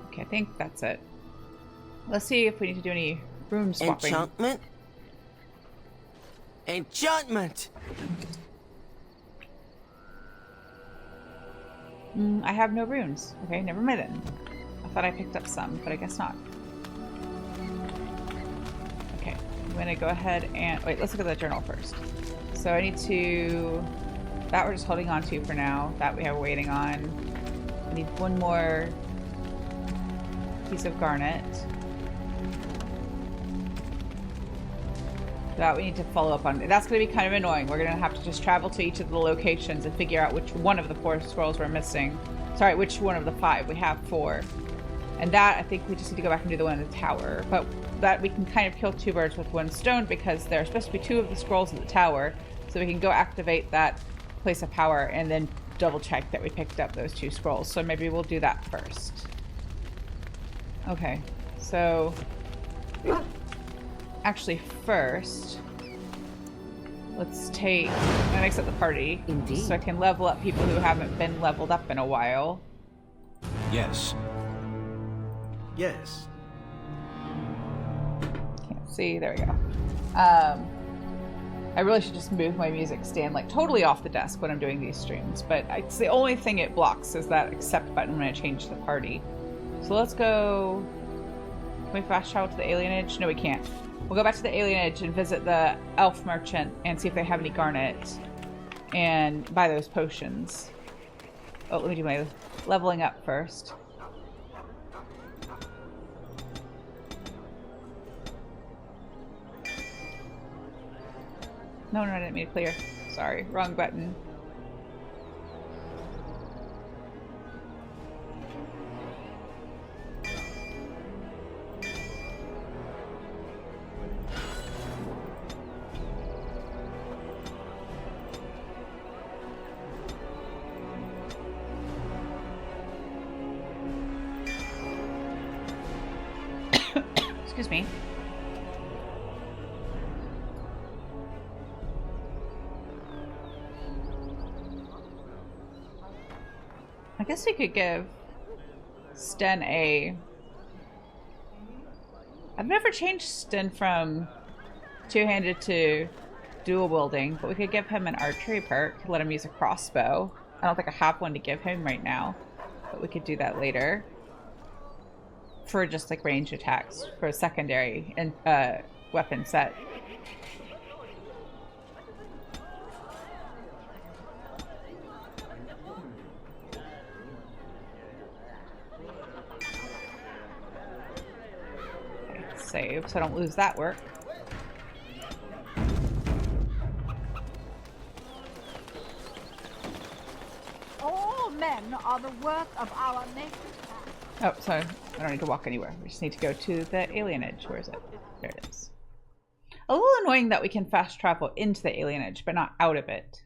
Okay, I think that's it. Let's see if we need to do any room swapping. Enchantment? Enchantment! I have no runes. Okay, never mind then. I thought I picked up some, but I guess not. Okay, I'm gonna go ahead and... Wait, let's look at the journal first. So I need to... That we're just holding on to for now. That we have waiting on. I need 1 more piece of garnet. that we need to follow up on. That's going to be kind of annoying. We're going to have to just travel to each of the locations and figure out which one of the 4 scrolls we're missing. Sorry, which one of the 5. We have 4. And that, I think we just need to go back and do the one in the tower. But that we can kind of kill 2 birds with 1 stone, because there are supposed to be 2 of the scrolls in the tower. So we can go activate that place of power and then double check that we picked up those 2 scrolls. So maybe we'll do that first. Okay, so actually first, let's take and mix up the party. Indeed. So I can level up people who haven't been leveled up in a while. Yes. Yes. Can't see, there we go. I really should just move my music stand like totally off the desk when I'm doing these streams, but it's the only thing it blocks is that accept button when I change the party. So let's go. Can we fast travel to the Alienage? No, we can't. We'll go back to the Alienage and visit the elf merchant and see if they have any garnet and buy those potions. Oh, let me do my leveling up first. No, I didn't mean to clear. Sorry, wrong button. Excuse me. I guess we could give Sten a... I've never changed Sten from two-handed to dual wielding, but we could give him an archery perk, let him use a crossbow. I don't think I have one to give him right now, but we could do that later. For just like range attacks, for a secondary and weapon set. Save so I don't lose that work. All men are the work of our nature. Oh, sorry. I don't need to walk anywhere. We just need to go to the Alienage. Where is it? There it is. A little annoying that we can fast travel into the Alienage, but not out of it.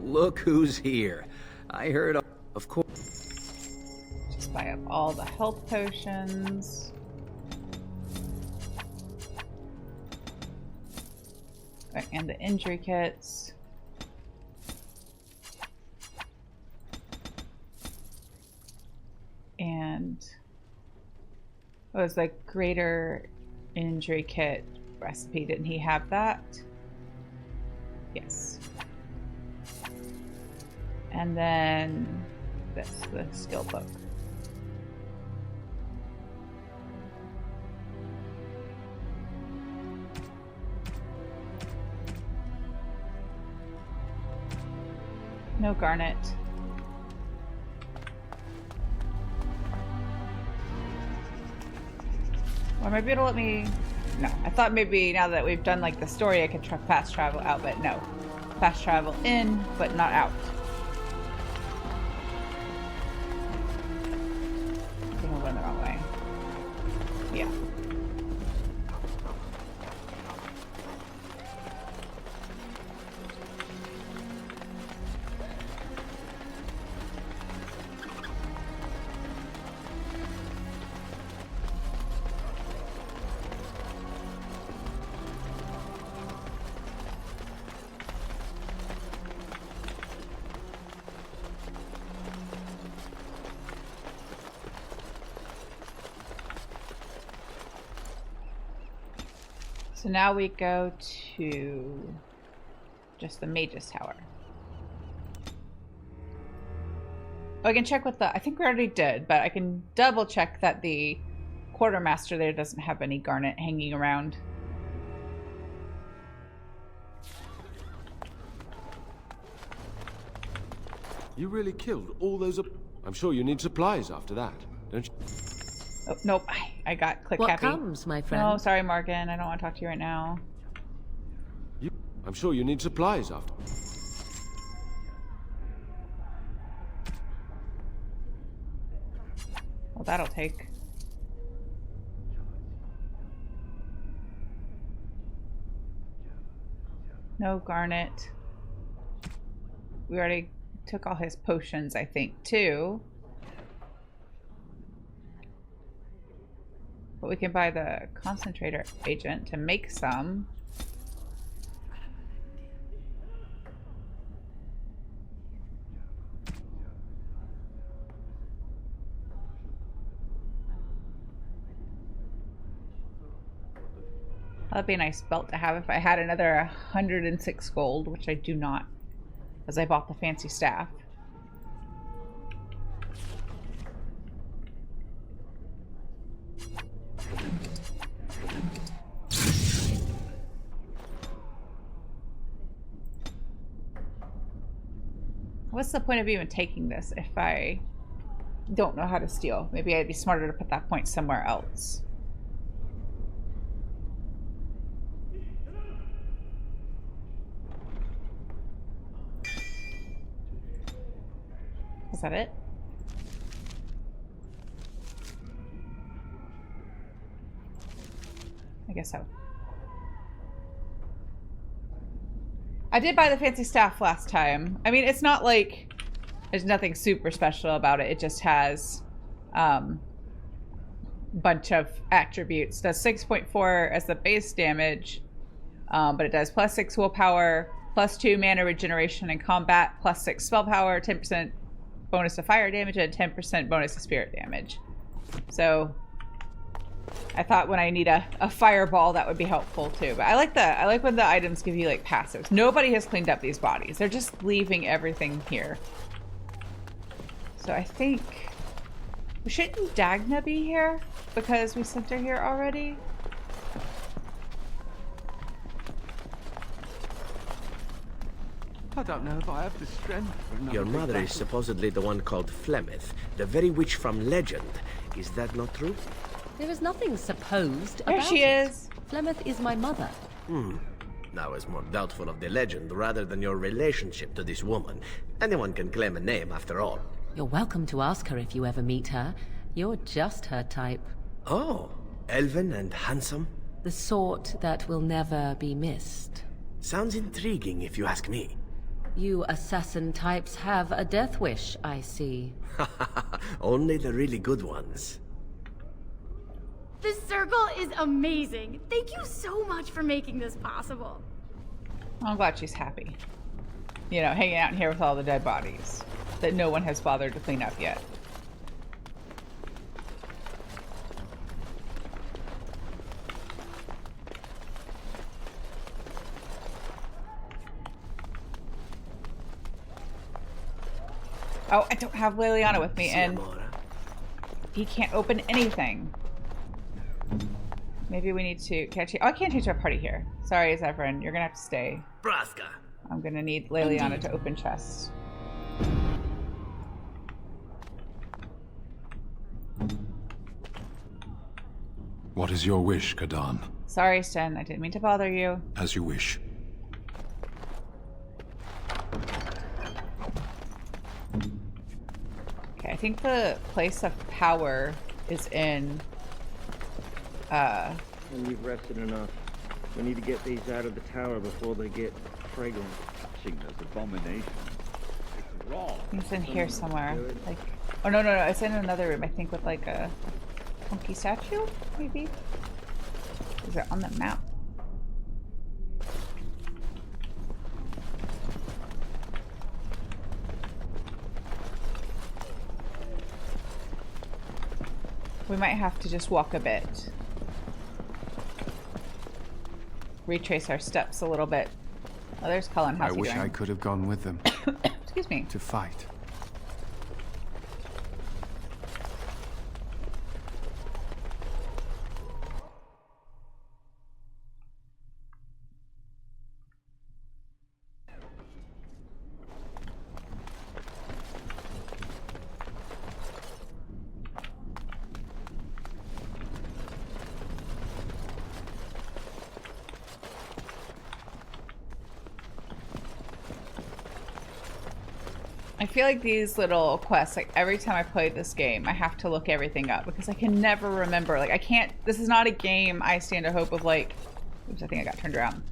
Look who's here. I heard, of course. Just buy up all the health potions. Right, and the injury kits. And what was the greater injury kit recipe? Didn't he have that? Yes. And then this, the skill book. No garnet. Or maybe it'll let me... No, I thought maybe now that we've done like the story I could fast travel out, but no. Fast travel in, but not out. I think I went the wrong way. Yeah. So now we go to just the Mage's Tower. Oh, I can check with the... I think we already did, but I can double check that the quartermaster there doesn't have any garnet hanging around. You really killed all those... I'm sure you need supplies after that, don't you? Oh, nope. I got click What happy. comes, my friend? No, sorry, Morgan. I don't want to talk to you right now. I'm sure you need supplies after... Well, that'll take. No garnet. We already took all his potions, I think, too. But we can buy the concentrator agent to make some. That'd be a nice belt to have if I had another 106 gold, which I do not, as I bought the fancy staff. What's the point of even taking this if I don't know how to steal? Maybe I'd be smarter to put that point somewhere else. Is that it? I guess so. I did buy the fancy staff last time. I mean, it's not like there's nothing super special about it. It just has bunch of attributes. It does 6.4 as the base damage, but it does +6 willpower, +2 mana regeneration in combat, +6 spell power, 10% bonus to fire damage, and 10% bonus to spirit damage. So I thought when I need a fireball that would be helpful too. But I like when the items give you like passives. Nobody has cleaned up these bodies. They're just leaving everything here. So I think shouldn't Dagna be here because we sent her here already? I don't know if I have the strength for another Your big mother is battle. supposedly the one called Flemeth, the very witch from legend. Is that not true? There is nothing supposed There about she it. is. Flemeth is my mother. Now I was more doubtful of the legend rather than your relationship to this woman. Anyone can claim a name after all. You're welcome to ask her if you ever meet her. You're just her type. Oh, elven and handsome? The sort that will never be missed. Sounds intriguing if you ask me. You assassin types have a death wish, I see. Only the really good ones. This circle is amazing. Thank you so much for making this possible. I'm glad she's happy. You know, hanging out in here with all the dead bodies that no one has bothered to clean up yet. Oh, I don't have Leliana with me, and he can't open anything. Maybe we need to... Can I change? Oh, I can't change our party here. Sorry, Zevran. You're gonna have to stay. Braska. I'm gonna need Leliana to open chests. What is your wish, Kadan? Sorry, Sten. I didn't mean to bother you. As you wish. Okay, I think the place of power is in... And you've rested enough. We need to get these out of the tower before they get fragrant. Seeing those abominations. It's wrong. It's in here somewhere. Like, oh no, it's in another room. I think with like a funky statue, maybe. Is it on the map? We might have to just walk a bit. retrace our steps a little bit. Oh, there's Cullen. How's I he wish doing? I could have gone with them. Excuse me. To fight. I feel like these little quests, like every time I play this game, I have to look everything up because I can never remember. Like I can't, this is not a game I stand a hope of like, oops, I think I got turned around.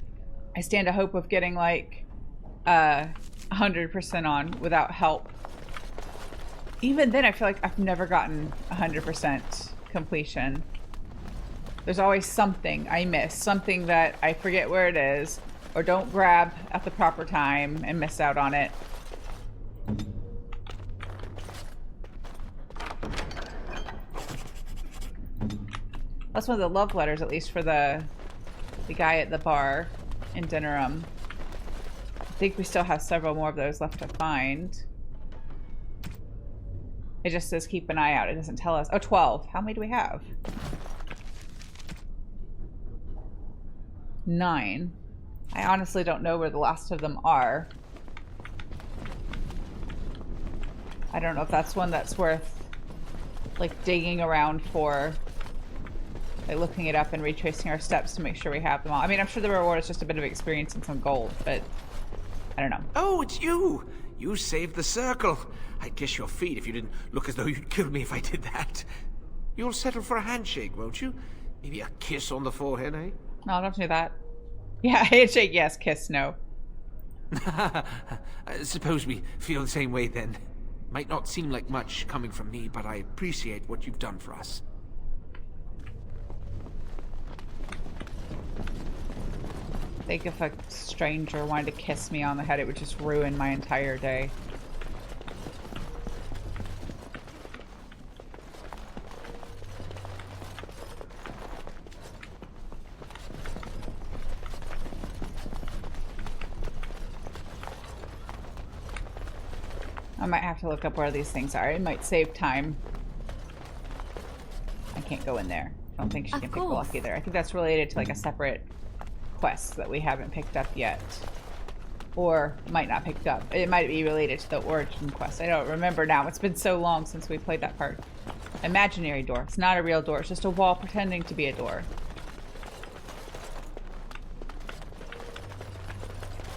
I stand a hope of getting like 100% on without help. Even then I feel like I've never gotten 100% completion. There's always something I miss, something that I forget where it is or don't grab at the proper time and miss out on it. That's one of the love letters, at least for the guy at the bar in Dinnerum. I think we still have several more of those left to find. It just says keep an eye out. It doesn't tell us. Oh, 12. How many do we have? 9. I honestly don't know where the last of them are. I don't know if that's one that's worth like digging around for, like looking it up and retracing our steps to make sure we have them all. I mean, I'm sure the reward is just a bit of experience and some gold, but I don't know. Oh, it's you! You saved the circle. I'd kiss your feet if you didn't look as though you'd kill me if I did that. You'll settle for a handshake, won't you? Maybe a kiss on the forehead, eh? No, don't do that. Yeah, handshake, yes. Kiss, no. Suppose we feel the same way then. Might not seem like much coming from me, but I appreciate what you've done for us. I think if a stranger wanted to kiss me on the head, it would just ruin my entire day. I might have to look up where these things are. It might save time. I can't go in there. I don't think she can pick the lock either. I think that's related to like a separate quest that we haven't picked up yet. Or might not picked up. It might be related to the origin quest. I don't remember now. It's been so long since we played that part. Imaginary door. It's not a real door. It's just a wall pretending to be a door.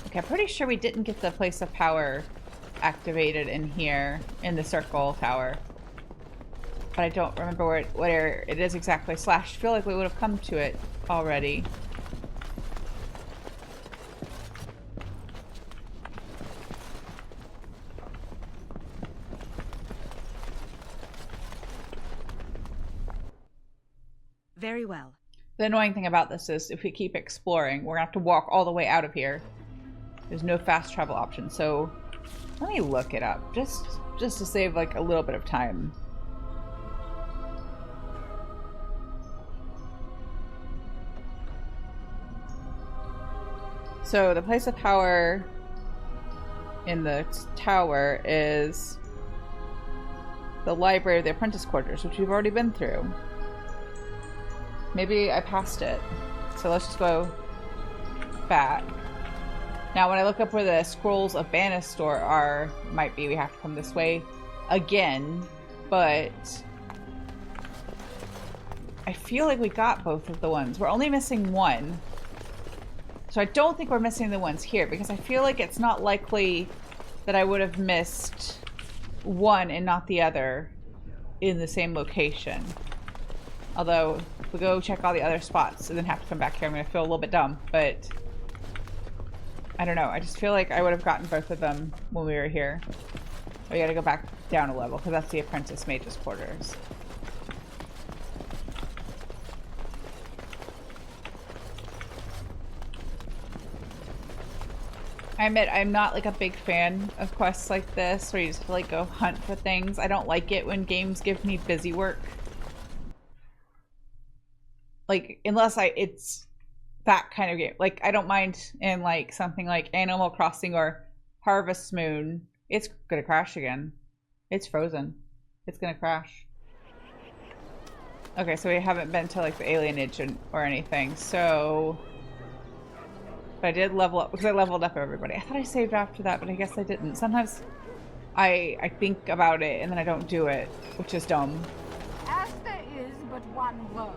Okay, I'm pretty sure we didn't get the place of power activated in here in the circle tower, but I don't remember where it is exactly. I feel like we would have come to it already. Very well. The annoying thing about this is if we keep exploring, we're gonna have to walk all the way out of here. There's no fast travel option, so let me look it up, just to save like a little bit of time. So the place of power in the tower is the library of the apprentice quarters, which we've already been through. Maybe I passed it. So let's just go back. Now, when I look up where the scrolls of Banastor are, might be we have to come this way again, but I feel like we got both of the ones. We're only missing one. So I don't think we're missing the ones here, because I feel like it's not likely that I would have missed one and not the other in the same location. Although, if we go check all the other spots and then have to come back here, I'm going to feel a little bit dumb, but I don't know. I just feel like I would have gotten both of them when we were here. We gotta go back down a level, because that's the apprentice mage's quarters. I admit, I'm not like a big fan of quests like this, where you just like go hunt for things. I don't like it when games give me busy work. Like, unless it's that kind of game. Like, I don't mind in like something like Animal Crossing or Harvest Moon. It's gonna crash again. It's frozen. It's gonna crash. Okay, so we haven't been to like the Alienage or anything, so... But I did level up, because I leveled up everybody. I thought I saved after that, but I guess I didn't. Sometimes I think about it and then I don't do it, which is dumb. As there is but one world,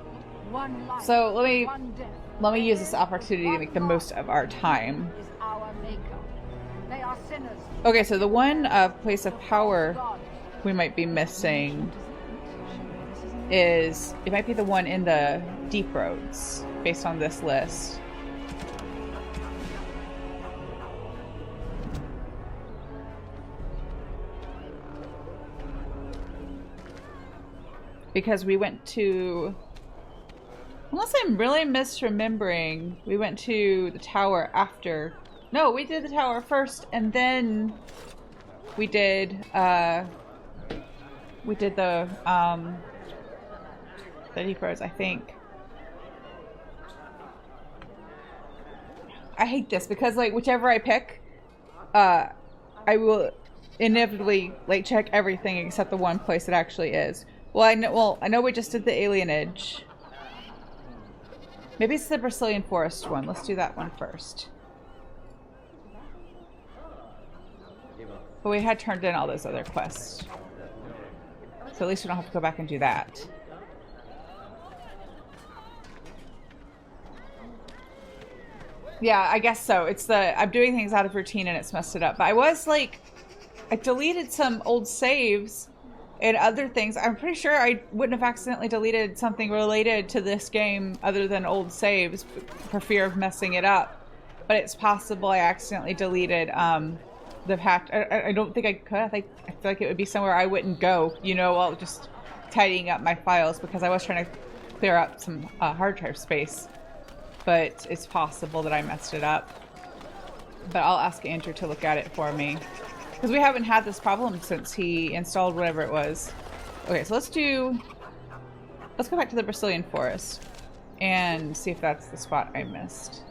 one life, So let me use this there is opportunity to make the most of our time. is our maker. They are sinners. Okay, so the one place of power we might be missing is, it might be the one in the deep roads, based on this list. Because we went to, unless I'm really misremembering, we went to the tower after. No, we did the tower first, and then we did the deep roads, I think. I hate this because like whichever I pick, I will inevitably like check everything except the one place it actually is. Well, I know we just did the Alienage. Maybe it's the Brazilian Forest one. Let's do that one first. But we had turned in all those other quests. So at least we don't have to go back and do that. Yeah, I guess so. It's the, I'm doing things out of routine and it's messed it up. But I was like, I deleted some old saves and other things. I'm pretty sure I wouldn't have accidentally deleted something related to this game other than old saves for fear of messing it up. But it's possible I accidentally deleted the patch. I don't think I could. I feel like it would be somewhere I wouldn't go, you know, while just tidying up my files because I was trying to clear up some hard drive space. But it's possible that I messed it up. But I'll ask Andrew to look at it for me. Because we haven't had this problem since he installed whatever it was. Okay, so let's go back to the Brazilian Forest and see if that's the spot I missed.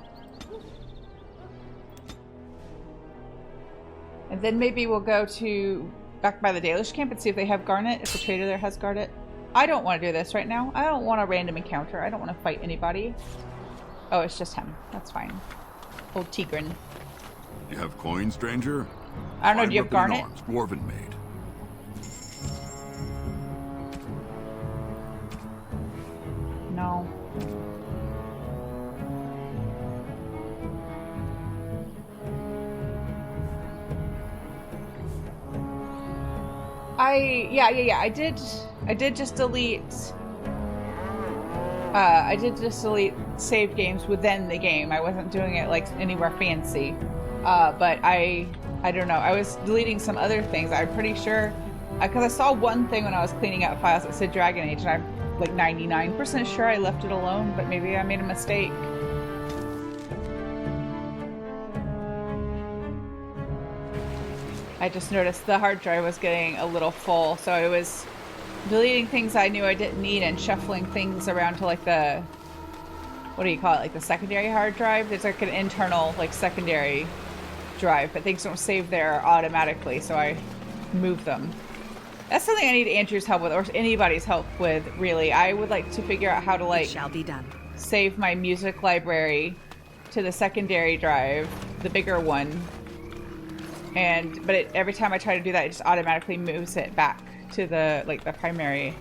And then maybe we'll go back by the Dalish camp and see if they have garnet, if the trader there has garnet. I don't want to do this right now. I don't want a random encounter. I don't want to fight anybody. Oh, it's just him. That's fine. Old Tigran. You have coin, stranger? I don't know, do you have garnet? Arms, dwarven made. No. Yeah. I did just delete. I did just delete save games within the game. I wasn't doing it like anywhere fancy. But I don't know. I was deleting some other things. I'm pretty sure, because I saw one thing when I was cleaning out files that said Dragon Age, and I'm like 99% sure I left it alone, but maybe I made a mistake. I just noticed the hard drive was getting a little full, so I was deleting things I knew I didn't need and shuffling things around to like the, what do you call it, like the secondary hard drive? There's like an internal like secondary drive, but things don't save there automatically, so I move them. That's something I need Andrew's help with, or anybody's help with, really. I would like to figure out how to like shall be done. Save my music library to the secondary drive, the bigger one. But every time I try to do that, it just automatically moves it back to the like the primary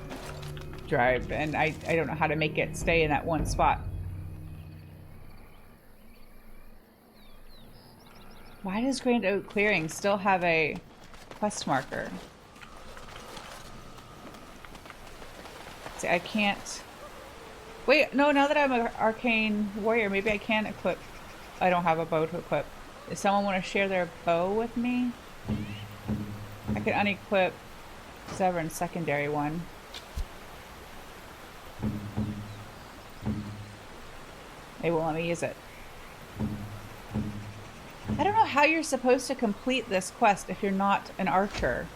drive, and I don't know how to make it stay in that one spot. Why does Grand Oak Clearing still have a quest marker? See, I can't... Wait, no, now that I'm an arcane warrior, maybe I can equip... I don't have a bow to equip. Does someone want to share their bow with me? I can unequip Severn's secondary one. They won't let me use it. I don't know how you're supposed to complete this quest if you're not an archer.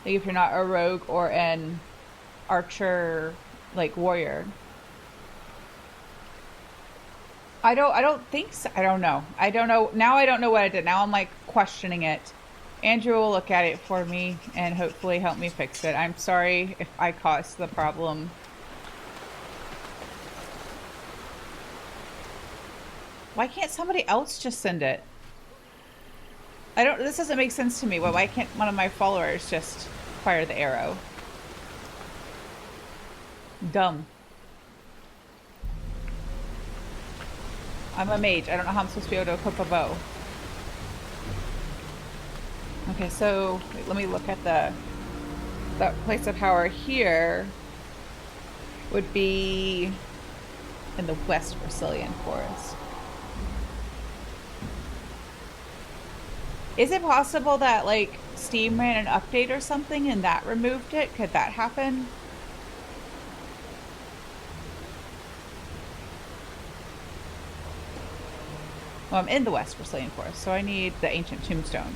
Like if you're not a rogue or an archer, like warrior. I don't think so. I don't know. Now I don't know what I did. Now I'm like questioning it. Andrew will look at it for me and hopefully help me fix it. I'm sorry if I caused the problem. Why can't somebody else just send it? This doesn't make sense to me. Why can't one of my followers just fire the arrow? Dumb. I'm a mage. I don't know how I'm supposed to be able to equip a bow. Okay, so wait, let me look at the place of power here. Would be in the West Brazilian Forest. Is it possible that like Steam ran an update or something and that removed it? Could that happen? Well, I'm in the West Brazilian Forest, so I need the ancient tombstone.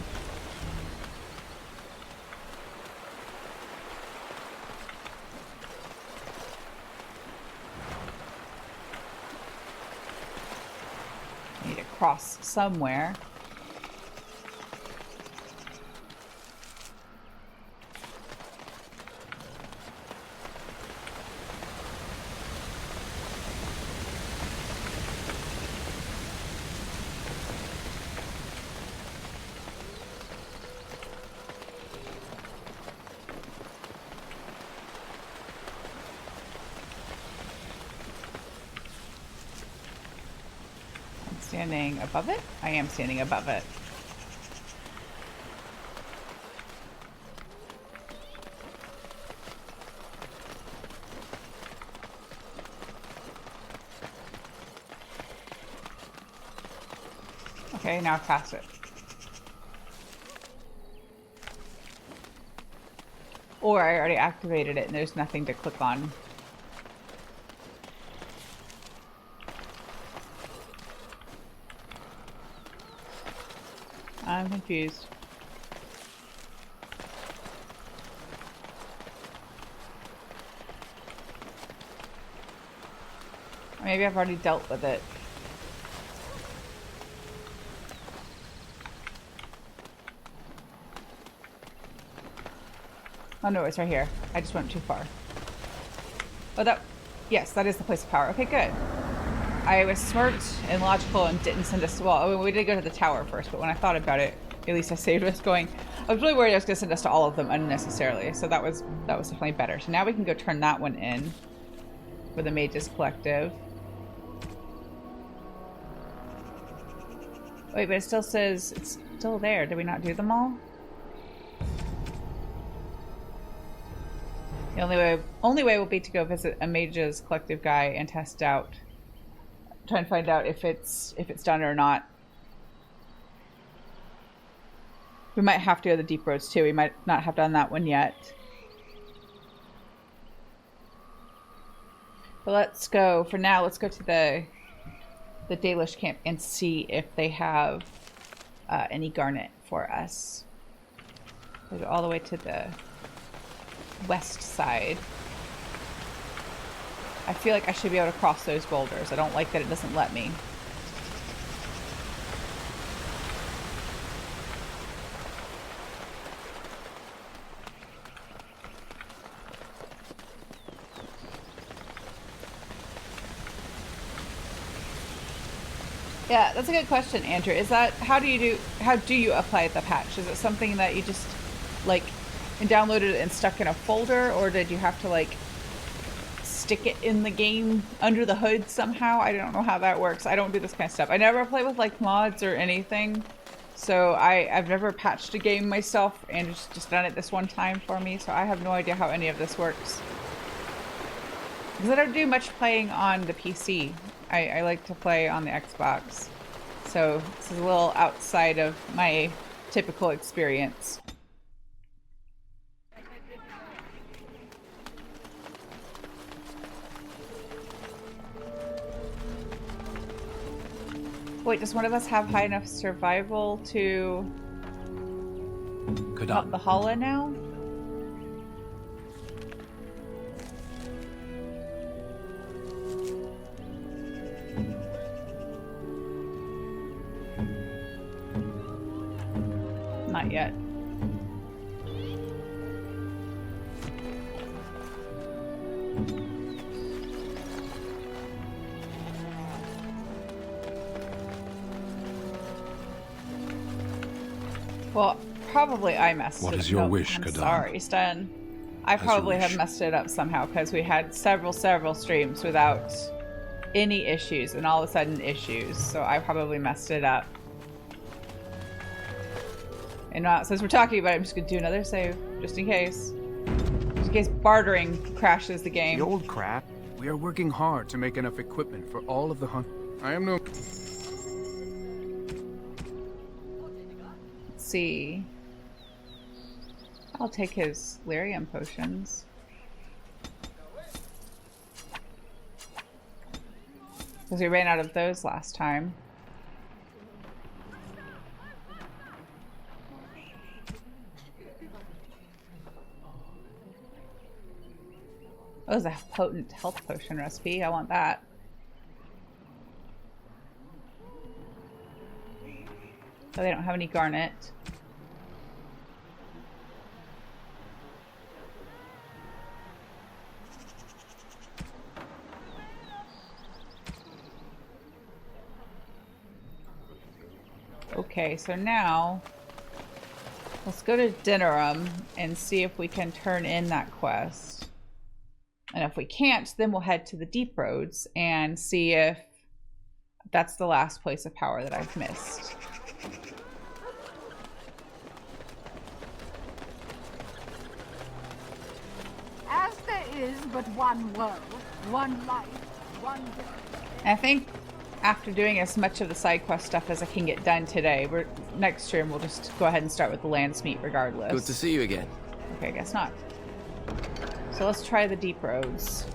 I need to cross somewhere. Standing above it? I am standing above it. Okay, now I've passed it. Or I already activated it and there's nothing to click on. I'm confused. Maybe I've already dealt with it. Oh no, it's right here. I just went too far. Oh, yes, that is the place of power. Okay, good. I was smart and logical and didn't send us, well, I mean, we did go to the tower first, but when I thought about it, at least I saved us going. I was really worried I was going to send us to all of them unnecessarily, so that was definitely better. So now we can go turn that one in for the Mages Collective. Wait, but it still says it's still there. Did we not do them all? The only way will be to go visit a Mages Collective guy and test out. Try and find out if it's done or not. We might have to go to the Deep Roads too. We might not have done that one yet. But let's go, for now, let's go to the Dalish camp and see if they have any garnet for us. We'll go all the way to the west side. I feel like I should be able to cross those boulders. I don't like that it doesn't let me. Yeah, that's a good question, Andrew. Is that how do you apply the patch? Is it something that you just like downloaded it and stuck in a folder, or did you have to like stick it in the game under the hood somehow? I don't know how that works. I don't do this kind of stuff. I never play with like mods or anything, so I've never patched a game myself, and it's just done it this one time for me, so I have no idea how any of this works. Because I don't do much playing on the PC. I like to play on the Xbox, so this is a little outside of my typical experience. Wait, does one of us have high enough survival to help the Hala now? Not yet. Well, probably I messed it up. What is your wish, I'm Kadan? sorry, Sten. I probably have messed it up somehow because we had several streams without any issues and all of a sudden issues. So I probably messed it up. And since we're talking about it, I'm just going to do another save just in case. Just in case bartering crashes the game. The old crap. We are working hard to make enough equipment for all of the hunt. I am no... Let's see. I'll take his lyrium potions. Because we ran out of those last time. Oh, there's a potent health potion recipe. I want that. Oh, they don't have any garnet. Okay, so now let's go to Dinnerum and see if we can turn in that quest. And if we can't, then we'll head to the Deep Roads and see if that's the last place of power that I've missed. As there is but one world, one life, one death. And I think after doing as much of the side quest stuff as I can get done today, next stream we'll just go ahead and start with the Landsmeet regardless. Good to see you again. Okay, I guess not. So let's try the Deep Roads.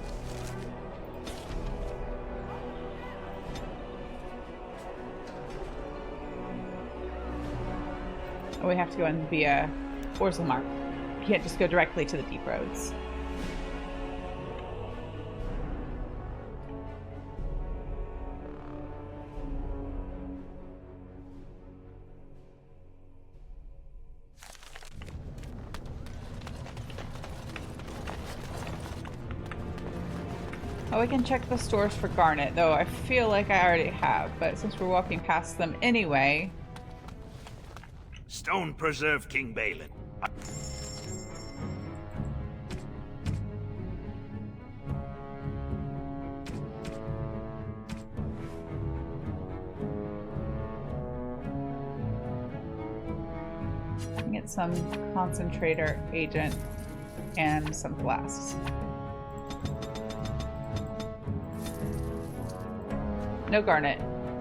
Oh, we have to go in via Orzelmark. You can't just go directly to the Deep Roads. Oh, we can check the stores for garnet, though I feel like I already have, but since we're walking past them anyway... Stone preserve King Balin. Get some concentrator agent and some flasks. No garnet.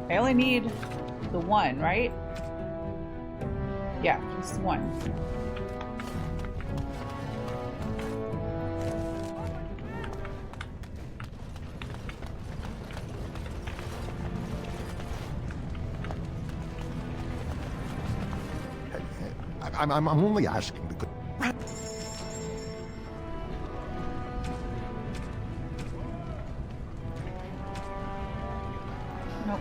I only need the one, right? Yeah, just one. I'm only asking because... Nope.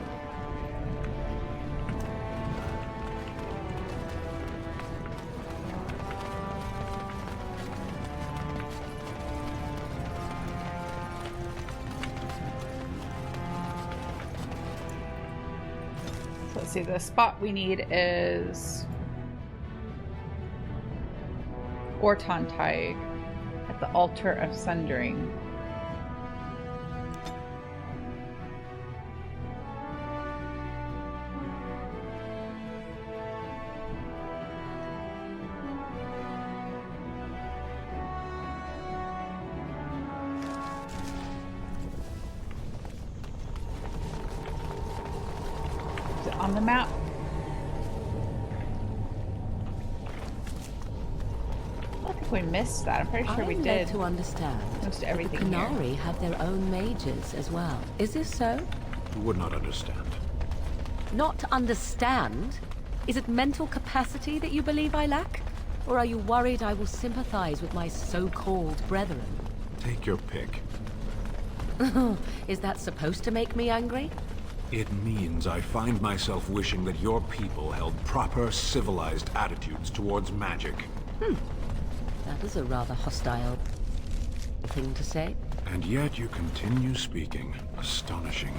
So let's see, the spot we need is Ortonteig at the Altar of Sundering. Is it on the map? We missed that. I'm pretty sure we did. To understand most everything the Qunari have their own mages as well. Is this so? You would not understand. Not understand? Is it mental capacity that you believe I lack? Or are you worried I will sympathize with my so-called brethren? Take your pick. Is that supposed to make me angry? It means I find myself wishing that your people held proper, civilized attitudes towards magic. That is a rather hostile thing to say. And yet you continue speaking. Astonishing.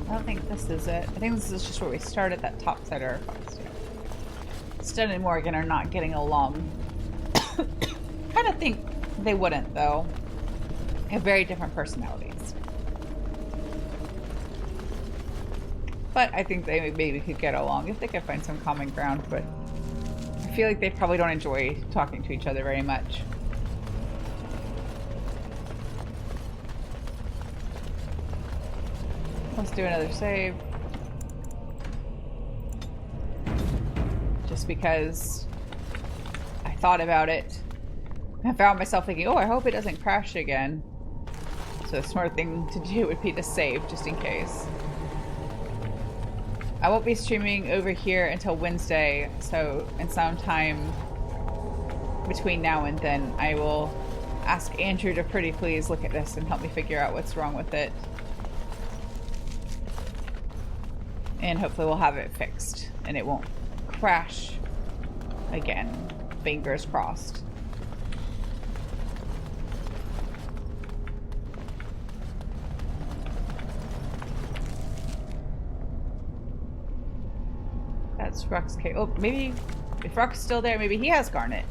I don't think this is it. I think this is just where we started, that top side of our fox. Stone and Morgan are not getting along. Kind of think they wouldn't, though. They have very different personalities. But I think they maybe could get along if they could find some common ground, but I feel like they probably don't enjoy talking to each other very much. Let's do another save. Just because I thought about it. I found myself thinking, oh, I hope it doesn't crash again. So the smart thing to do would be to save, just in case. I won't be streaming over here until Wednesday, so in some time between now and then, I will ask Andrew to pretty please look at this and help me figure out what's wrong with it. And hopefully we'll have it fixed, and it won't crash again. Fingers crossed. That's Ruck's cave. Oh, maybe if Ruck's still there, maybe he has Garnet.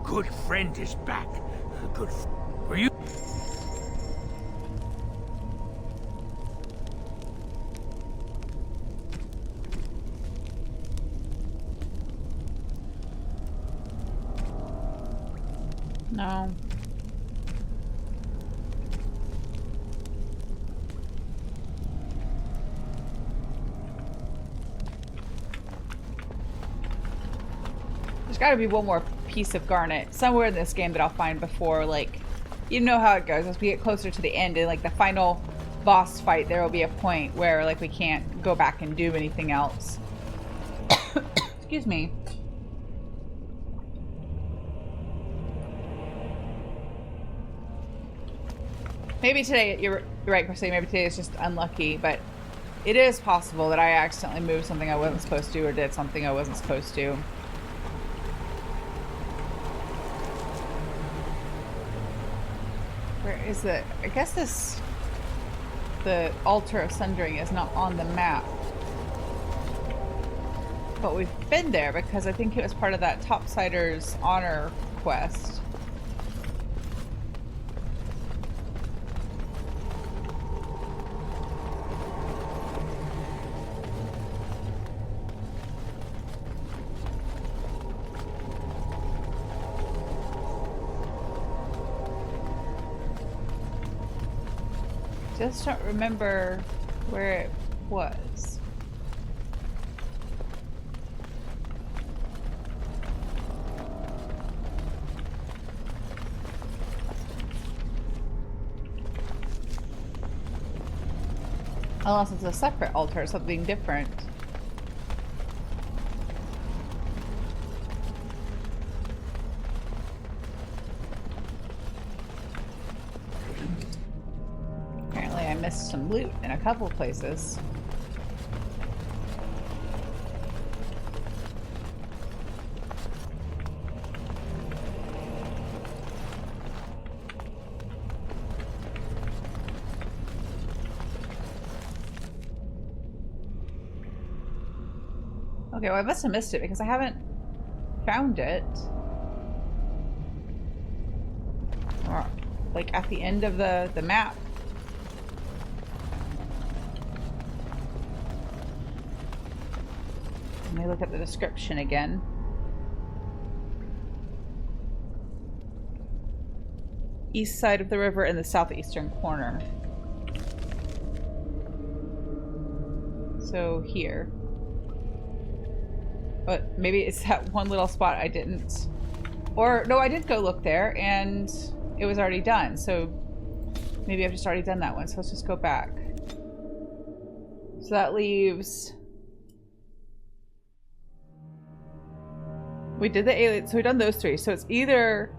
Good friend is back. Good. Were you? No. There's got to be one more piece of Garnet somewhere in this game that I'll find before, like, you know how it goes. As we get closer to the end and like the final boss fight, there will be a point where like we can't go back and do anything else. Excuse me. Maybe today, you're right, Chrissy, maybe today is just unlucky, but it is possible that I accidentally moved something I wasn't supposed to or did something I wasn't supposed to. Where is it? I guess the Altar of Sundering is not on the map. But we've been there because I think it was part of that Topsider's honor quest. Just don't remember where it was. Unless it's a separate altar, something different. I missed some loot in a couple places. Okay, well I must have missed it because I haven't found it. Or like at the end of the map. Let me look at the description again. East side of the river in the southeastern corner. So here. But maybe it's that one little spot I didn't. Or, no, I did go look there and it was already done. So maybe I've just already done that one. So let's just go back. So that leaves... We did the alien, so we've done those 3. So it's either...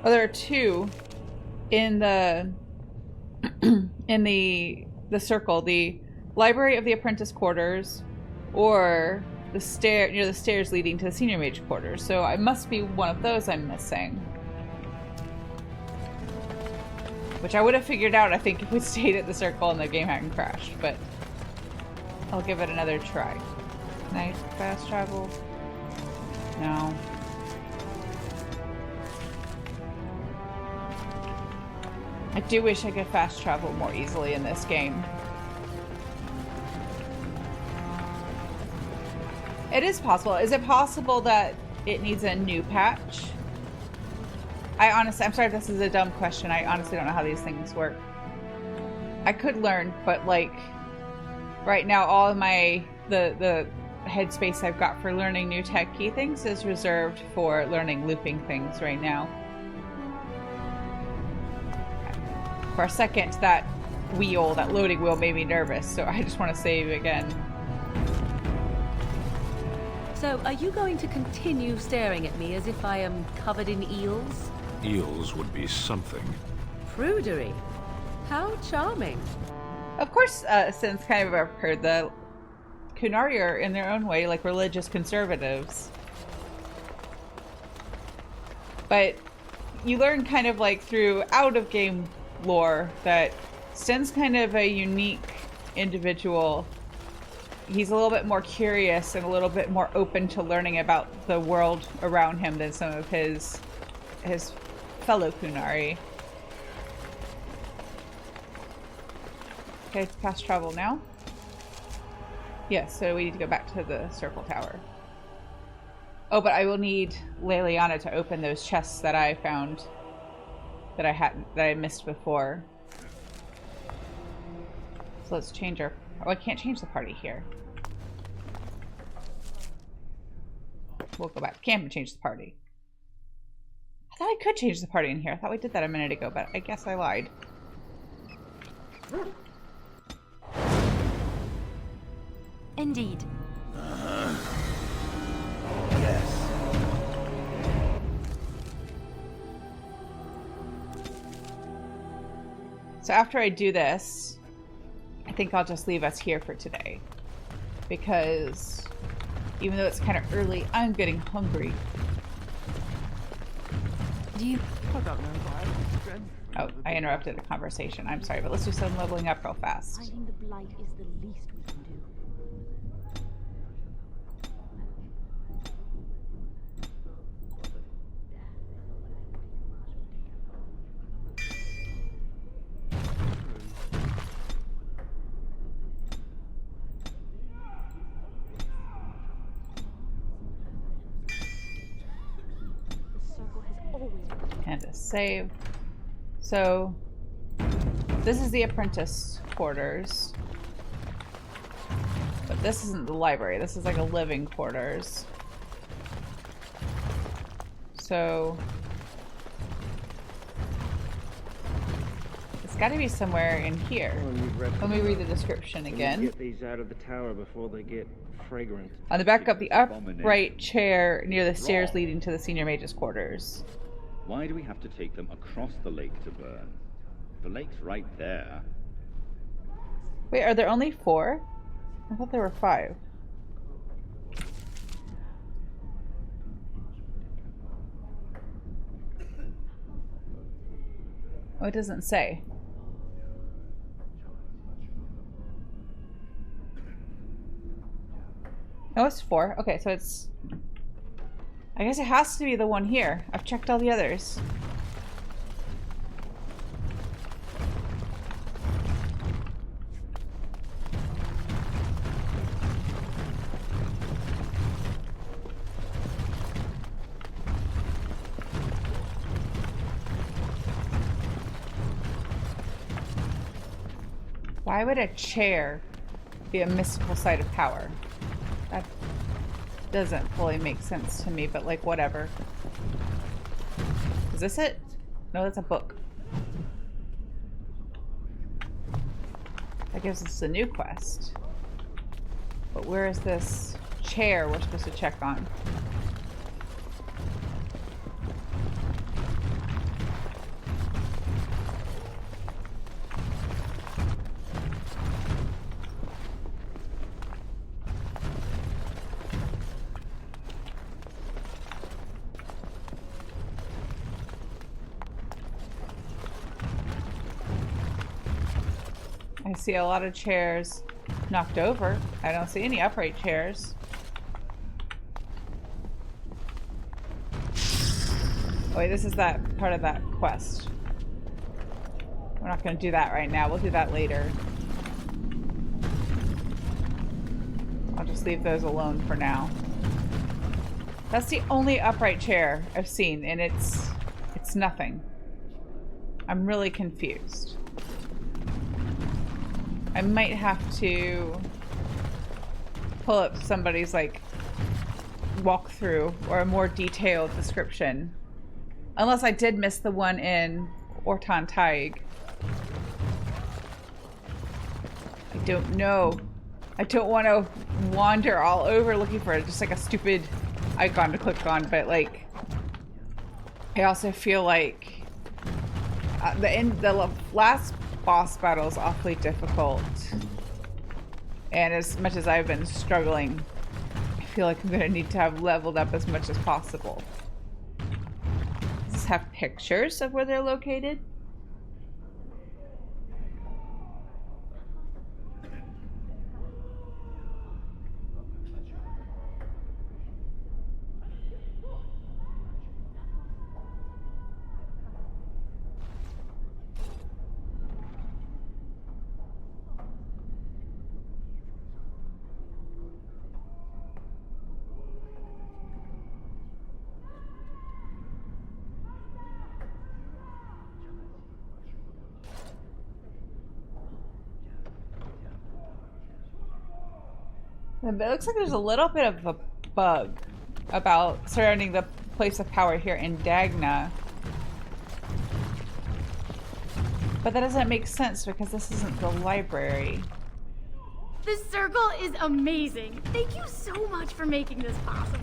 Oh, there are 2 in the... in the circle. The Library of the Apprentice Quarters, or the near the stairs leading to the Senior Mage Quarters. So it must be one of those I'm missing. Which I would have figured out, I think, if we stayed at the circle and the game hadn't crashed, but I'll give it another try. Can I fast travel? No. I do wish I could fast travel more easily in this game. It is possible. Is it possible that it needs a new patch? I'm sorry if this is a dumb question. I honestly don't know how these things work. I could learn, but like right now all of my the headspace I've got for learning new tech key things is reserved for learning looping things right now. For a second, that loading wheel made me nervous, so I just want to save again. So, are you going to continue staring at me as if I am covered in eels? Eels would be something. Prudery. How charming. Of course, since kind of I've heard the Kunari are in their own way like religious conservatives. But you learn kind of like through out-of-game lore that Sten's kind of a unique individual. He's a little bit more curious and a little bit more open to learning about the world around him than some of his fellow Kunari. Okay, fast travel now. Yes, so we need to go back to the circle tower. Oh, but I will need Leliana to open those chests that I found that I missed before. So let's change our... Oh, I can't change the party here. We'll go back to camp and change the party. I thought I could change the party in here. I thought we did that a minute ago, but I guess I lied. Indeed. Yes. So after I do this, I think I'll just leave us here for today. Because even though it's kind of early, I'm getting hungry. Do you... Oh, I interrupted a conversation. I'm sorry, but let's do some leveling up real fast. Finding the blight is the least we can do. And a save. So this is the apprentice quarters, but this isn't the library. This is like a living quarters. So it's got to be somewhere in here. Let me read the description again. Get these out of the tower before they get fragrant. On the back of the upright chair near the stairs leading to the senior mage's quarters. Why do we have to take them across the lake to burn? The lake's right there. Wait, are there only 4? I thought there were 5. Oh, it doesn't say. Oh, it's 4. Okay, so it's... I guess it has to be the one here. I've checked all the others. Why would a chair be a mystical site of power? That doesn't fully make sense to me, but like whatever. Is this it? No, that's a book. That gives us a new quest. But where is this chair we're supposed to check on? I see a lot of chairs knocked over. I don't see any upright chairs. Oh wait, this is that part of that quest. We're not going to do that right now. We'll do that later. I'll just leave those alone for now. That's the only upright chair I've seen, and it's nothing. I'm really confused. I might have to pull up somebody's like walkthrough or a more detailed description. Unless I did miss the one in Orton Taig. I don't know. I don't want to wander all over looking for just like a stupid icon to click on, but like I also feel like the last boss battle is awfully difficult, and as much as I've been struggling, I feel like I'm gonna need to have leveled up as much as possible. Does this have pictures of where they're located? It looks like there's a little bit of a bug about surrounding the place of power here in Dagna. But that doesn't make sense because this isn't the library. This circle is amazing. Thank you so much for making this possible.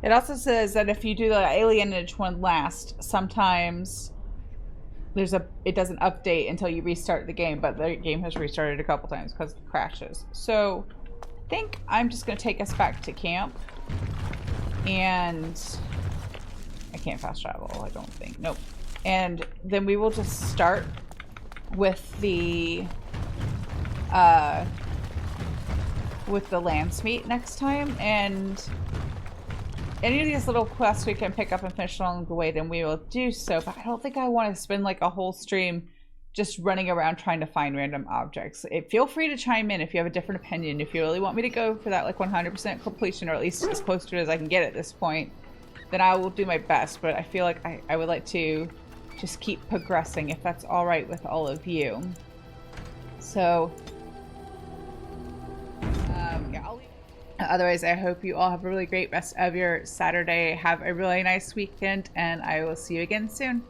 It also says that if you do the Alienage one last, sometimes it doesn't update until you restart the game, but the game has restarted a couple times because of crashes. So I think I'm just going to take us back to camp, and I can't fast travel, I don't think. Nope. And then we will just start with the lance meet next time, and any of these little quests we can pick up and finish along the way, then we will do so. But I don't think I want to spend like a whole stream just running around trying to find random objects. Feel free to chime in if you have a different opinion. If you really want me to go for that like 100% completion, or at least as close to it as I can get at this point, then I will do my best. But I feel like I would like to just keep progressing if that's all right with all of you. So, yeah, I'll leave. Otherwise, I hope you all have a really great rest of your Saturday. Have a really nice weekend, and I will see you again soon.